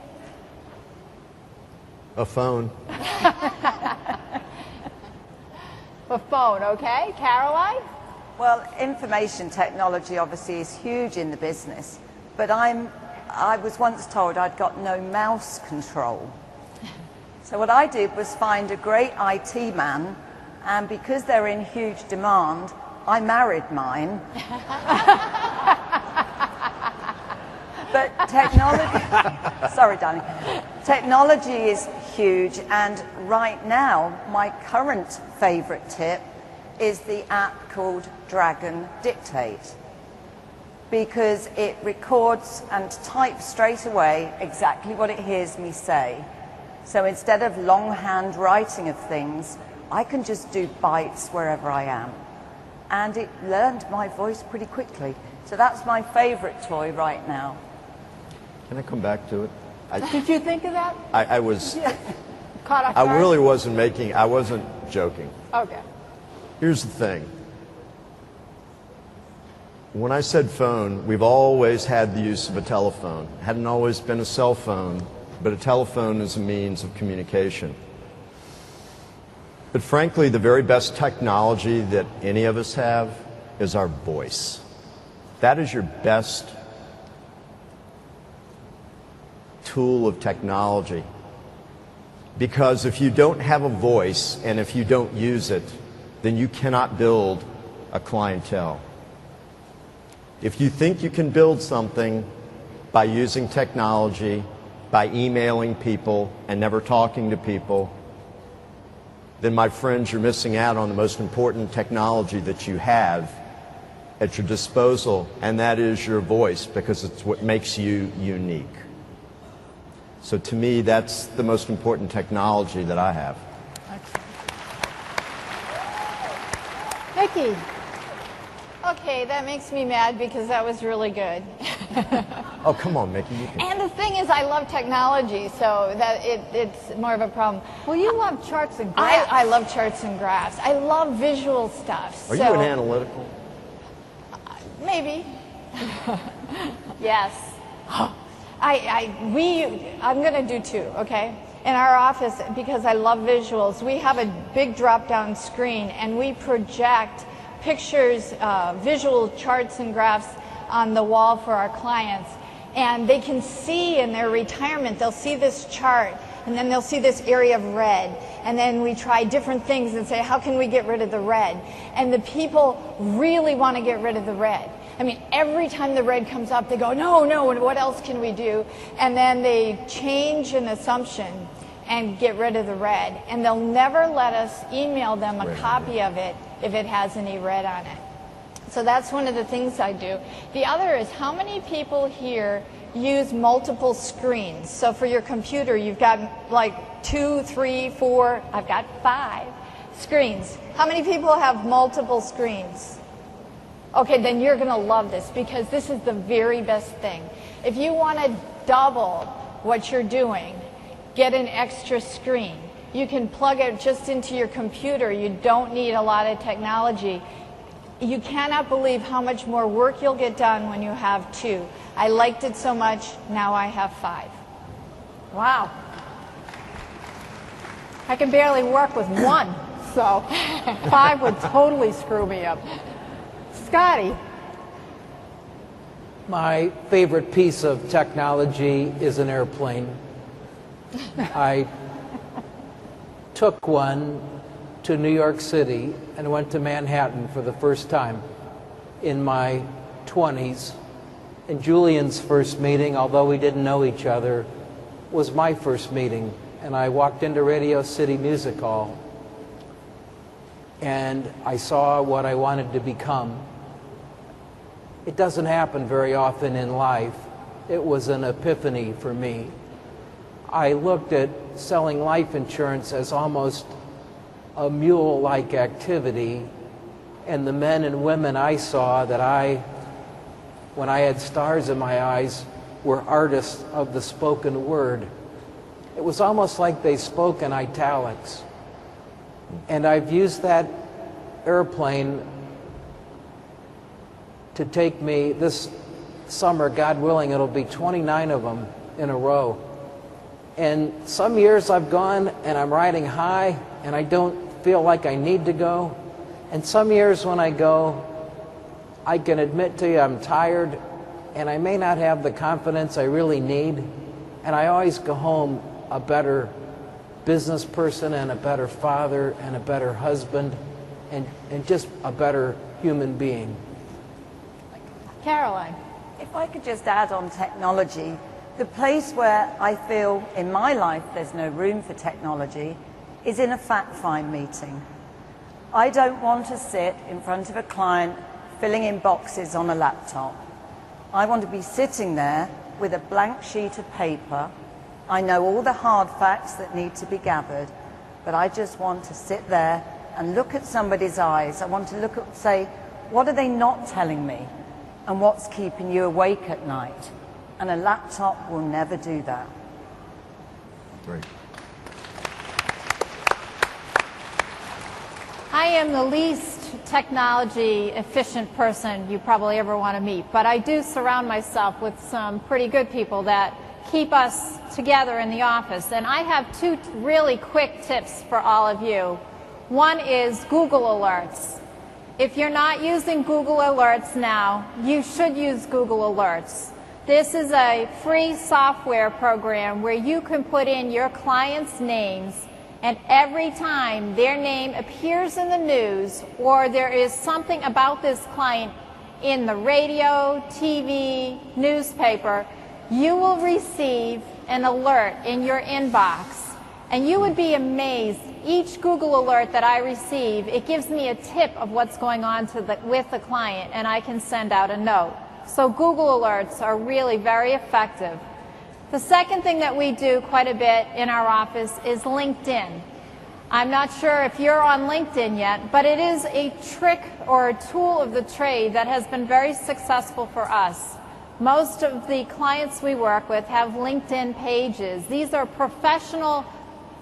A phone. A phone, okay. Caroline? Well, information technology obviously is huge in the business, but I was once told I'd got no mouse control. So what I did was find a great IT man, and because they're in huge demand, I married mine. But technology, sorry, Danny. Technology is huge, and right now, my current favorite tip is the app called Dragon Dictate, because it records and types straight away exactly what it hears me say. So instead of longhand writing of things, I can just do bites wherever I am. And it learned my voice pretty quickly. So that's my favorite toy right now. Can I come back to it? Did you think of that? I was, Caught off I guard? really I wasn't joking. Okay. Here's the thing. When I said phone, we've always had the use of a telephone. It hadn't always been a cell phone, but a telephone is a means of communication. But frankly, the very best technology that any of us have is our voice. That is your best tool of technology. Because if you don't have a voice and if you don't use it, then you cannot build a clientele. If you think you can build something by using technology, by emailing people and never talking to people, then my friends, you're missing out on the most important technology that you have at your disposal, and that is your voice, because it's what makes you unique. So to me, that's the most important technology that I have. Vicki? Okay, that makes me mad because that was really good. Oh, come on, Mickey. You can. And the thing is, I love technology, so that it's more of a problem. Well, you love charts and graphs. I love charts and graphs. I love visual stuff. Are you an analytical? Maybe. Yes. I'm going to do two, okay? In our office, because I love visuals, we have a big drop-down screen and we project pictures, visual charts and graphs on the wall for our clients. And they can see in their retirement, they'll see this chart and then they'll see this area of red. And then we try different things and say, how can we get rid of the red? And the people really want to get rid of the red. I mean, every time the red comes up, they go, no, no, what else can we do? And then they change an assumption and get rid of the red. And they'll never let us email them a copy of it if it has any red on it. So that's one of the things I do. The other is, how many people here use multiple screens? So for your computer, you've got like 2, 3, 4, I've got 5 screens. How many people have multiple screens? Okay, then you're going to love this, because this is the very best thing. If you want to double what you're doing, get an extra screen. You can plug it just into your computer. You don't need a lot of technology. You cannot believe how much more work you'll get done when you have 2. I liked it so much, now I have 5. Wow. I can barely work with 1, so 5 would totally screw me up. Scotty. My favorite piece of technology is an airplane. I took one to New York City and went to Manhattan for the first time in my 20s. And Julian's first meeting, although we didn't know each other, was my first meeting. And I walked into Radio City Music Hall and I saw what I wanted to become. It doesn't happen very often in life. It was an epiphany for me. I looked at selling life insurance as almost a mule-like activity, and the men and women I saw that when I had stars in my eyes, were artists of the spoken word. It was almost like they spoke in italics. And I've used that airplane to take me this summer, God willing, it'll be 29 of them in a row. And some years I've gone and I'm riding high and I don't feel like I need to go. And some years when I go, I can admit to you I'm tired and I may not have the confidence I really need. And I always go home a better business person and a better father and a better husband and just a better human being. Caroline. If I could just add on technology, the place where I feel in my life there's no room for technology is in a fact-find meeting. I don't want to sit in front of a client filling in boxes on a laptop. I want to be sitting there with a blank sheet of paper. I know all the hard facts that need to be gathered, but I just want to sit there and look at somebody's eyes. I want to look at, say, what are they not telling me? And what's keeping you awake at night? And a laptop will never do that. Great. I am the least technology efficient person you probably ever want to meet, but I do surround myself with some pretty good people that keep us together in the office. And I have 2 really quick tips for all of you. One is Google Alerts. If you're not using Google Alerts now, you should use Google Alerts. This is a free software program where you can put in your clients' names, and every time their name appears in the news or there is something about this client in the radio, TV, newspaper, you will receive an alert in your inbox. And you would be amazed. Each Google alert that I receive, it gives me a tip of what's going on with the client, and I can send out a note. So Google Alerts are really very effective. The second thing that we do quite a bit in our office is LinkedIn. I'm not sure if you're on LinkedIn yet, but it is a trick or a tool of the trade that has been very successful for us. Most of the clients we work with have LinkedIn pages. These are professional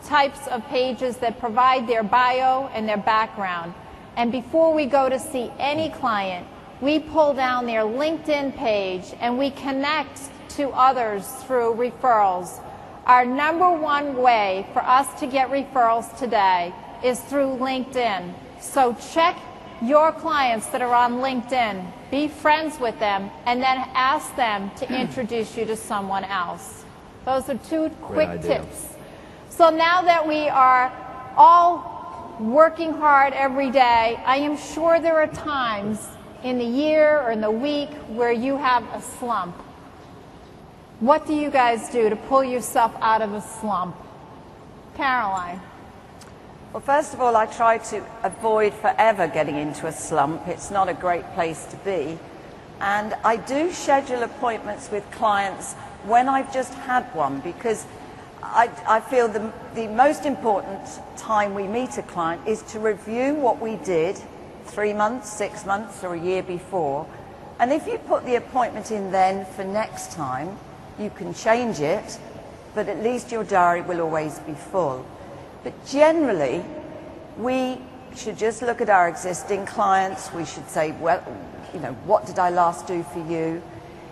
types of pages that provide their bio and their background. And before we go to see any client, we pull down their LinkedIn page and we connect to others through referrals. our #1 way for us to get referrals today is through LinkedIn. So check your clients that are on LinkedIn, be friends with them, and then ask them to introduce you to someone else. Those are 2 quick tips. So now that we are all working hard every day, I am sure there are times in the year or in the week where you have a slump. What do you guys do to pull yourself out of a slump? Caroline. Well, first of all, I try to avoid forever getting into a slump. It's not a great place to be. And I do schedule appointments with clients when I've just had one, because I feel the most important time we meet a client is to review what we did 3 months, 6 months, or a year before. And if you put the appointment in then for next time, you can change it, but at least your diary will always be full. But generally, we should just look at our existing clients. We should say, well, you know, what did I last do for you?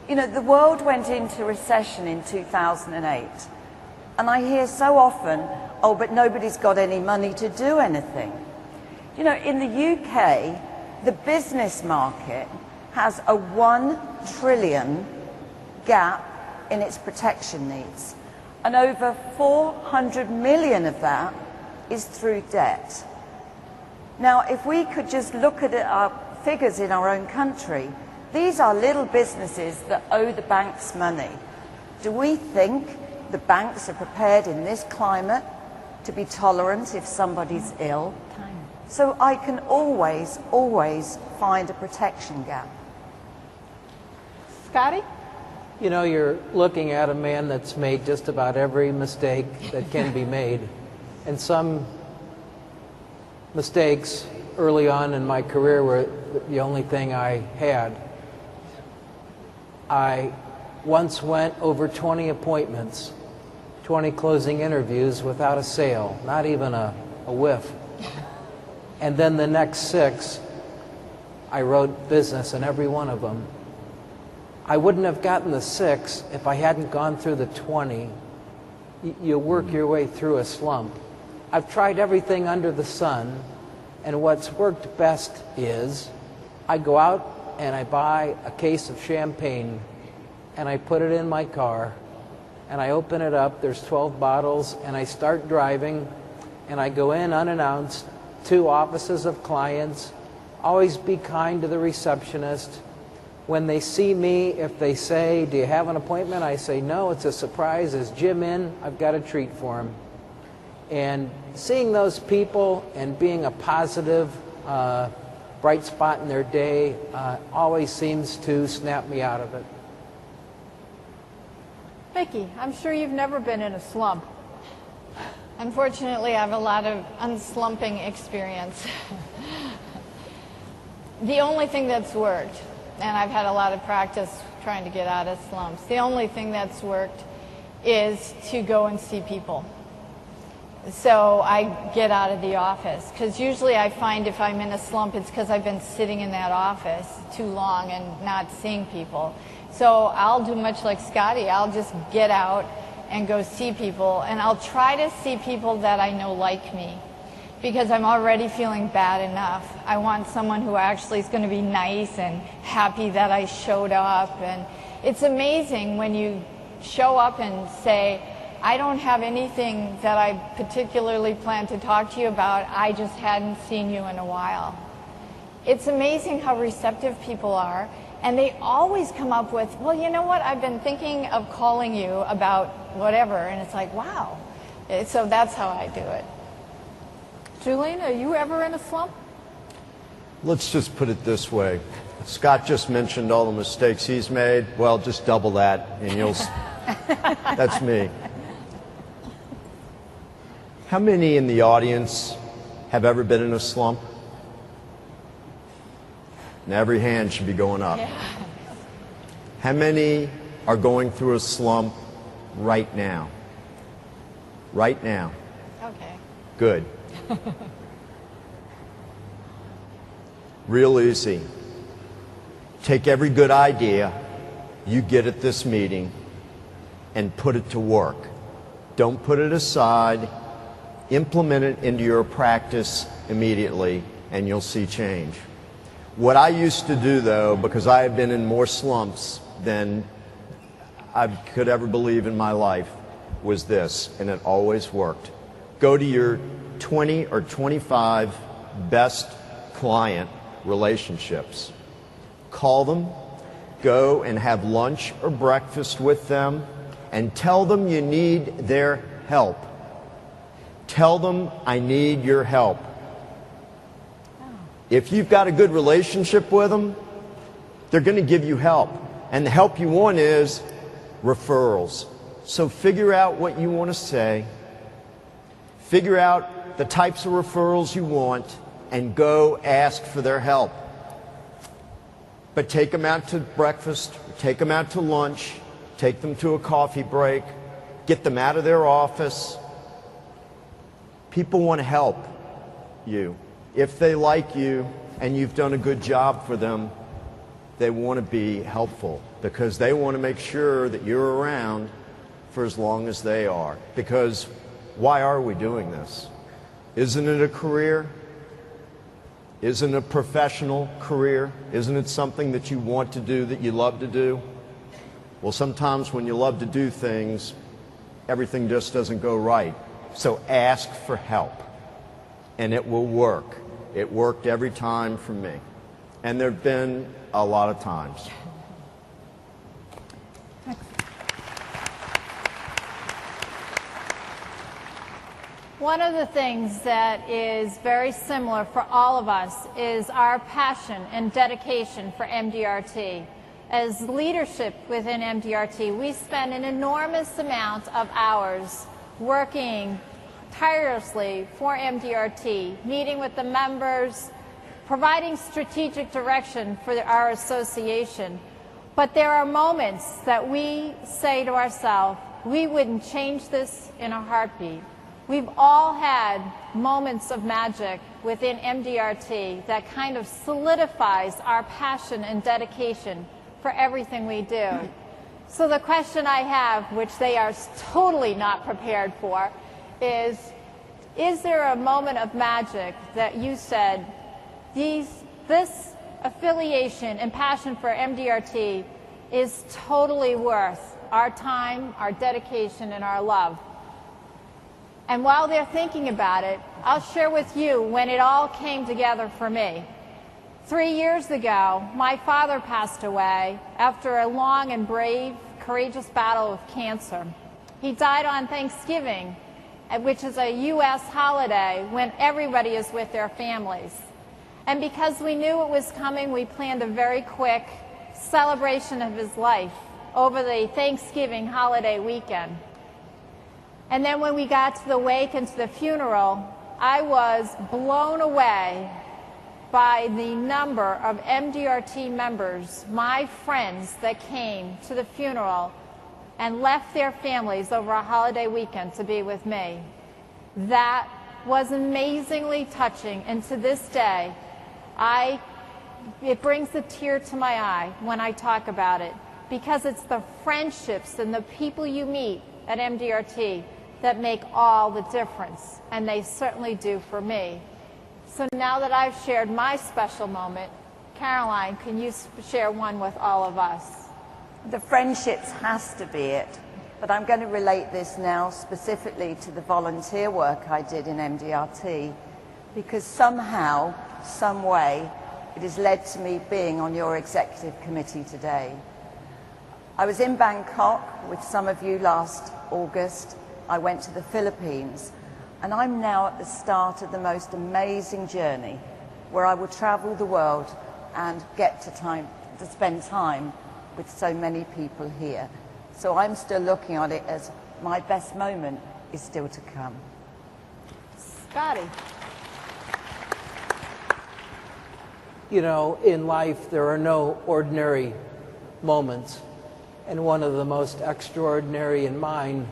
You know, the world went into recession in 2008. And I hear so often, oh, but nobody's got any money to do anything. You know, in the UK, the business market has a 1 trillion gap in its protection needs. And over 400 million of that is through debt. Now, if we could just look at our figures in our own country, these are little businesses that owe the banks money. Do we think the banks are prepared in this climate to be tolerant if somebody's ill? So I can always, always find a protection gap. Scotty? You know, you're looking at a man that's made just about every mistake that can be made. And some mistakes early on in my career were the only thing I had. I once went over 20 appointments, 20 closing interviews without a sale, not even a whiff. And then the next 6, I wrote business in every one of them. I wouldn't have gotten the 6 if I hadn't gone through the 20. You work your way through a slump. I've tried everything under the sun, and what's worked best is I go out and I buy a case of champagne and I put it in my car and I open it up, there's 12 bottles, and I start driving and I go in unannounced to offices of clients. Always be kind to the receptionist. When they see me, if they say, do you have an appointment? I say, no, it's a surprise. Is Jim in? I've got a treat for him. And seeing those people and being a positive, bright spot in their day always seems to snap me out of it. Vicki, I'm sure you've never been in a slump. Unfortunately, I have a lot of unslumping experience. The only thing that's worked, and I've had a lot of practice trying to get out of slumps, the only thing that's worked is to go and see people. So I get out of the office, because usually I find if I'm in a slump, it's because I've been sitting in that office too long and not seeing people. So I'll do much like Scotty. I'll just get out and go see people, and I'll try to see people that I know like me, because I'm already feeling bad enough. I want someone who actually is going to be nice and happy that I showed up. And it's amazing when you show up and say, I don't have anything that I particularly plan to talk to you about. I just hadn't seen you in a while. It's amazing how receptive people are. And they always come up with, well, you know what? I've been thinking of calling you about whatever. And it's like, wow. So that's how I do it. Julian, are you ever in a slump? Let's just put it this way. Scott just mentioned all the mistakes he's made. Well, just double that and you'll... That's me. How many in the audience have ever been in a slump? And every hand should be going up. Yeah. How many are going through a slump right now? Right now. Okay. Good. Real easy. Take every good idea you get at this meeting and put it to work. Don't put it aside. Implement it into your practice immediately, and you'll see change. What I used to do, though, because I have been in more slumps than I could ever believe in my life, was this, and it always worked. Go to your 20 or 25 best client relationships. Call them, go and have lunch or breakfast with them, and tell them you need their help. Tell them, I need your help. If you've got a good relationship with them, they're going to give you help. And the help you want is referrals. So figure out what you want to say. Figure out the types of referrals you want and go ask for their help. But take them out to breakfast, take them out to lunch, take them to a coffee break, get them out of their office. People want to help you. If they like you and you've done a good job for them, they want to be helpful because they want to make sure that you're around for as long as they are. Because why are we doing this? Isn't it a career? Isn't it a professional career? Isn't it something that you want to do, that you love to do? Well, sometimes when you love to do things, everything just doesn't go right. So ask for help, and it will work. It worked every time for me. And there have been a lot of times. One of the things that is very similar for all of us is our passion and dedication for MDRT. As leadership within MDRT, we spend an enormous amount of hours working tirelessly for MDRT, meeting with the members, providing strategic direction for our association. But there are moments that we say to ourselves, we wouldn't change this in a heartbeat. We've all had moments of magic within MDRT that kind of solidifies our passion and dedication for everything we do. So the question I have, which they are totally not prepared for, is there a moment of magic that you said, this affiliation and passion for MDRT is totally worth our time, our dedication, and our love? And while they're thinking about it, I'll share with you when it all came together for me. 3 years ago, my father passed away after a long and brave, courageous battle with cancer. He died on Thanksgiving, which is a U.S. holiday when everybody is with their families. And because we knew it was coming, we planned a very quick celebration of his life over the Thanksgiving holiday weekend. And then when we got to the wake and to the funeral, I was blown away by the number of MDRT members, my friends, that came to the funeral and left their families over a holiday weekend to be with me. That was amazingly touching, and to this day, it brings a tear to my eye when I talk about it, because it's the friendships and the people you meet at MDRT that make all the difference, and they certainly do for me. So now that I've shared my special moment, Caroline, can you share one with all of us? The friendships has to be it, but I'm going to relate this now specifically to the volunteer work I did in MDRT, because somehow, some way, it has led to me being on your executive committee today. I was in Bangkok with some of you last August. I went to the Philippines, and I'm now at the start of the most amazing journey where I will travel the world and get to spend time with so many people here. So I'm still looking at it as my best moment is still to come. Scotty. You know, in life there are no ordinary moments, and one of the most extraordinary in mine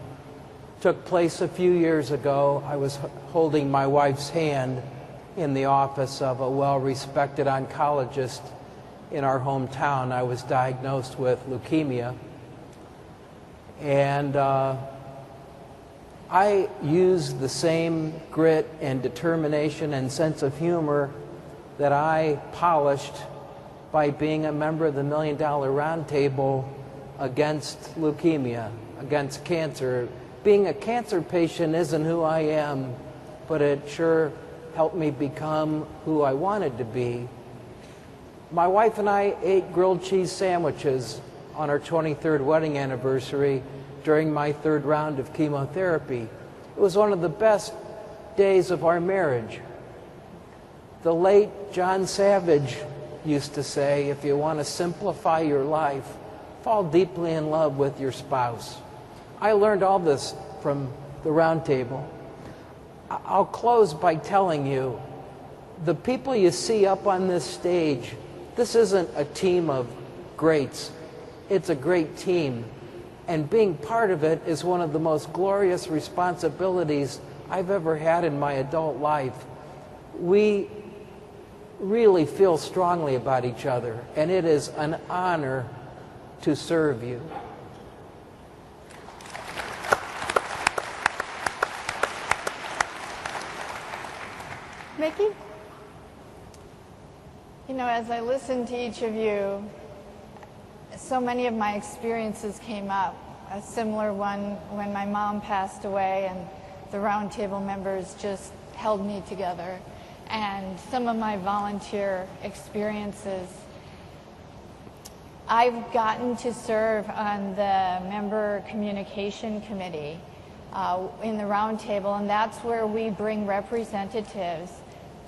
took place a few years ago. I was holding my wife's hand in the office of a well-respected oncologist in our hometown. I was diagnosed with leukemia, and I use the same grit and determination and sense of humor that I polished by being a member of the $1 Million Roundtable against leukemia, against cancer. Being a cancer patient isn't who I am, but it sure helped me become who I wanted to be. My wife and I ate grilled cheese sandwiches on our 23rd wedding anniversary during my 3rd round of chemotherapy. It was one of the best days of our marriage. The late John Savage used to say, if you want to simplify your life, fall deeply in love with your spouse. I learned all this from the round table. I'll close by telling you, the people you see up on this stage, this isn't a team of greats. It's a great team. And being part of it is one of the most glorious responsibilities I've ever had in my adult life. We really feel strongly about each other, and it is an honor to serve you. Mickey? You know, as I listened to each of you, so many of my experiences came up. A similar one when my mom passed away and the roundtable members just held me together. And some of my volunteer experiences. I've gotten to serve on the member communication committee in the roundtable, and that's where we bring representatives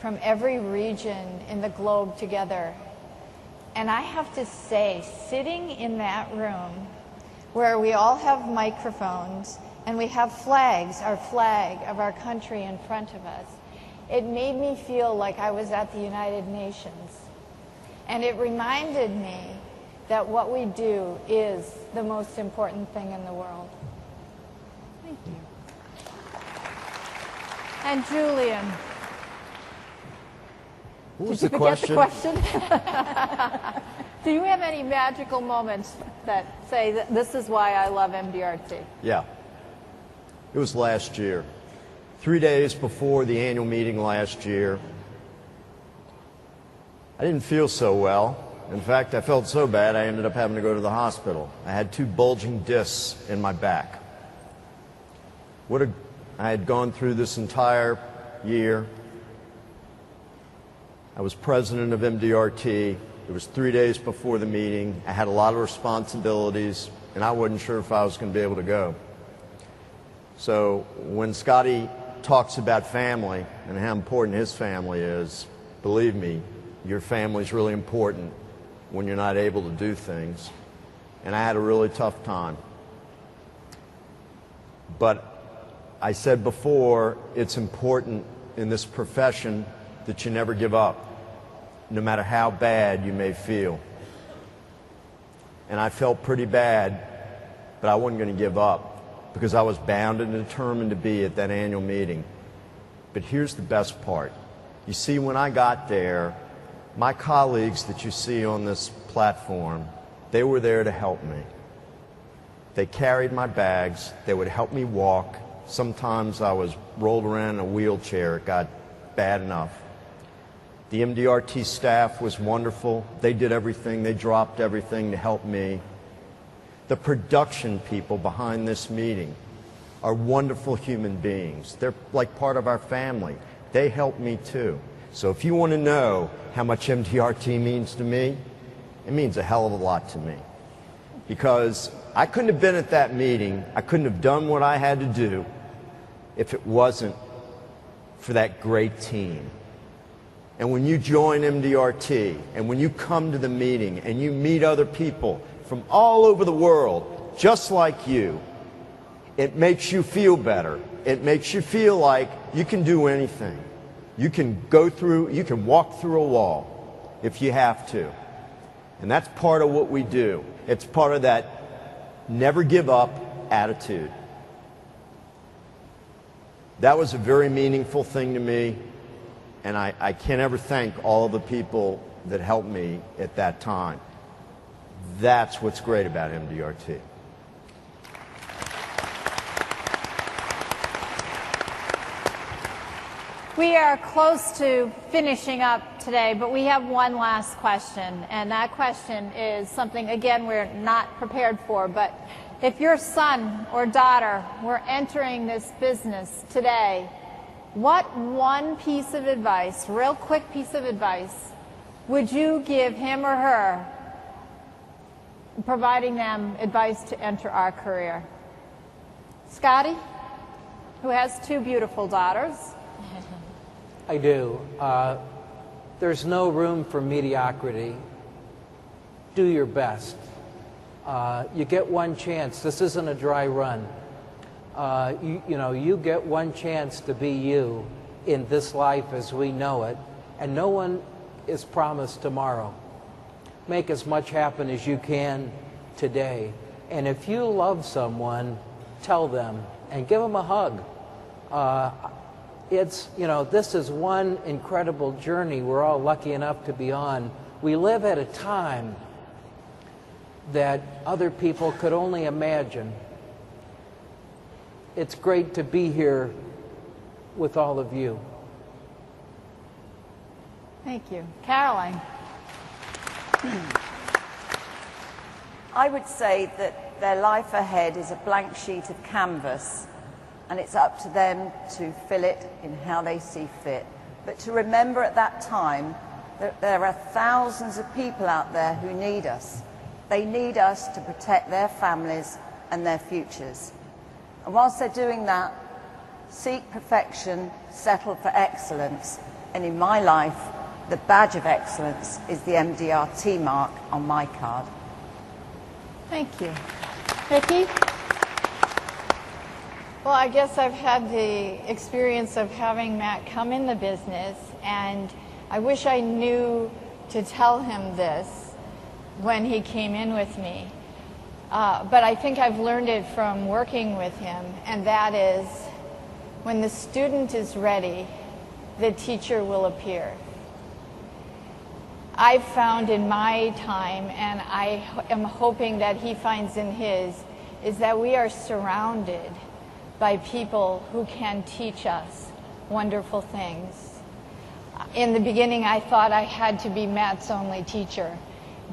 from every region in the globe together. And I have to say, sitting in that room where we all have microphones and we have flags, our flag of our country in front of us, it made me feel like I was at the United Nations. And it reminded me that what we do is the most important thing in the world. Thank you. And Julian. What was Did you the forget question? the question? Do you have any magical moments that say that this is why I love MDRT? Yeah. It was last year. 3 days before the annual meeting last year, I didn't feel so well. In fact, I felt so bad I ended up having to go to the hospital. I had 2 bulging discs in my back. I had gone through this entire year. I was president of MDRT. It was 3 days before the meeting. I had a lot of responsibilities, and I wasn't sure if I was going to be able to go. So when Scotty talks about family and how important his family is, believe me, your family's really important when you're not able to do things. And I had a really tough time. But I said before, it's important in this profession that you never give up, no matter how bad you may feel. And I felt pretty bad, but I wasn't going to give up because I was bound and determined to be at that annual meeting. But here's the best part. You see, when I got there, my colleagues that you see on this platform, they were there to help me. They carried my bags. They would help me walk. Sometimes I was rolled around in a wheelchair. It got bad enough. The MDRT staff was wonderful. They did everything. They dropped everything to help me. The production people behind this meeting are wonderful human beings. They're like part of our family. They help me too. So if you want to know how much MDRT means to me, it means a hell of a lot to me. Because I couldn't have been at that meeting, I couldn't have done what I had to do if it wasn't for that great team. And when you join MDRT, and when you come to the meeting, and you meet other people from all over the world, just like you, it makes you feel better. It makes you feel like you can do anything. You can walk through a wall if you have to. And that's part of what we do. It's part of that never give up attitude. That was a very meaningful thing to me, and I can't ever thank all of the people that helped me at that time. That's what's great about MDRT. We are close to finishing up today, but we have one last question, and that question is something, again, we're not prepared for, but if your son or daughter were entering this business today, what one piece of advice, real quick piece of advice, would you give him or her, providing them advice to enter our career? Scotty, who has two beautiful daughters. I do. There's no room for mediocrity. Do your best. You get one chance. This isn't a dry run. You get one chance to be you in this life as we know it, and no one is promised tomorrow. Make as much happen as you can today. And if you love someone, tell them and give them a hug. This is one incredible journey we're all lucky enough to be on. We live at a time that other people could only imagine. It's great to be here with all of you. Thank you. Caroline. I would say that their life ahead is a blank sheet of canvas, and it's up to them to fill it in how they see fit. But to remember at that time that there are thousands of people out there who need us. They need us to protect their families and their futures. And whilst they're doing that, seek perfection, settle for excellence. And in my life, the badge of excellence is the MDRT mark on my card. Thank you. Vicki? Well, I guess I've had the experience of having Matt come in the business, and I wish I knew to tell him this when he came in with me. But I think I've learned it from working with him, and that is, when the student is ready, the teacher will appear. I've found in my time, and I am hoping that he finds in his, is that we are surrounded by people who can teach us wonderful things. In the beginning, I thought I had to be Matt's only teacher,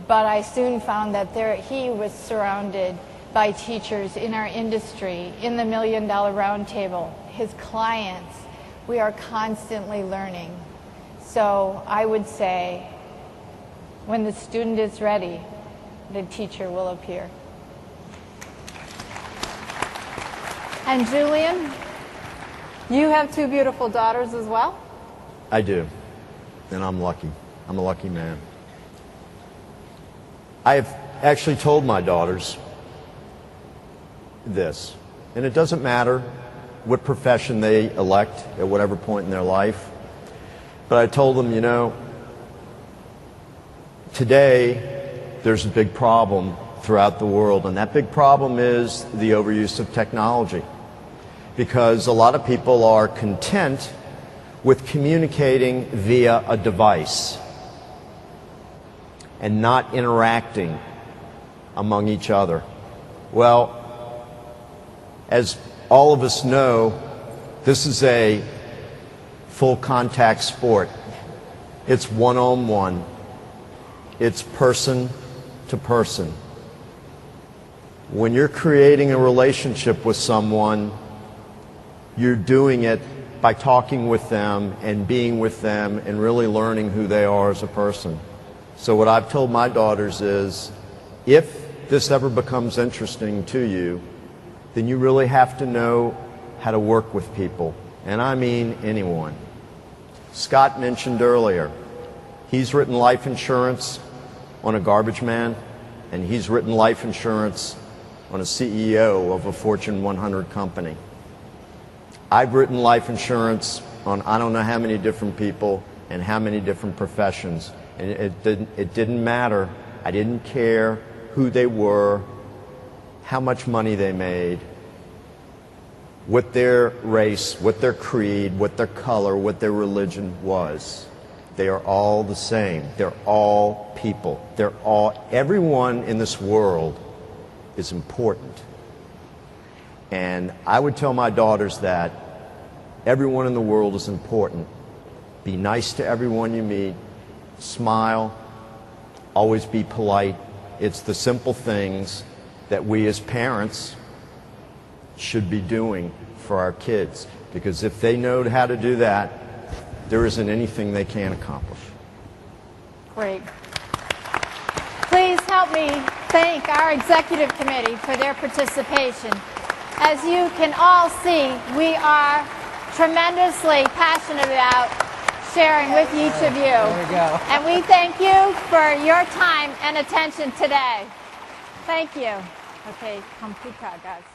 but I soon found that he was surrounded by teachers in our industry, in the $1 Million Roundtable, his clients. We are constantly learning. So I would say, when the student is ready, the teacher will appear. And Julian, you have two beautiful daughters as well? I do, and I'm lucky. I'm a lucky man. I have actually told my daughters this, and it doesn't matter what profession they elect at whatever point in their life, but I told them, today there's a big problem throughout the world, and that big problem is the overuse of technology. Because a lot of people are content with communicating via a device and not interacting among each other. Well, as all of us know, this is a full contact sport. It's one-on-one. It's person to person. When you're creating a relationship with someone, you're doing it by talking with them and being with them and really learning who they are as a person. So what I've told my daughters is, if this ever becomes interesting to you, then you really have to know how to work with people. And I mean anyone. Scott mentioned earlier, he's written life insurance on a garbage man, and he's written life insurance on a CEO of a Fortune 100 company. I've written life insurance on I don't know how many different people and how many different professions. And it didn't matter. I didn't care who they were, how much money they made, what their race, what their creed, what their color, what their religion was. They are all the same. They're all people. Everyone in this world is important. And I would tell my daughters that everyone in the world is important. Be nice to everyone you meet. Smile. Always be polite. It's the simple things that we as parents should be doing for our kids. Because if they know how to do that, there isn't anything they can't accomplish. Great. Please help me thank our executive committee for their participation. As you can all see, we are tremendously passionate about sharing with each of you. There we go. And we thank you for your time and attention today. Thank you. Okay, come guys.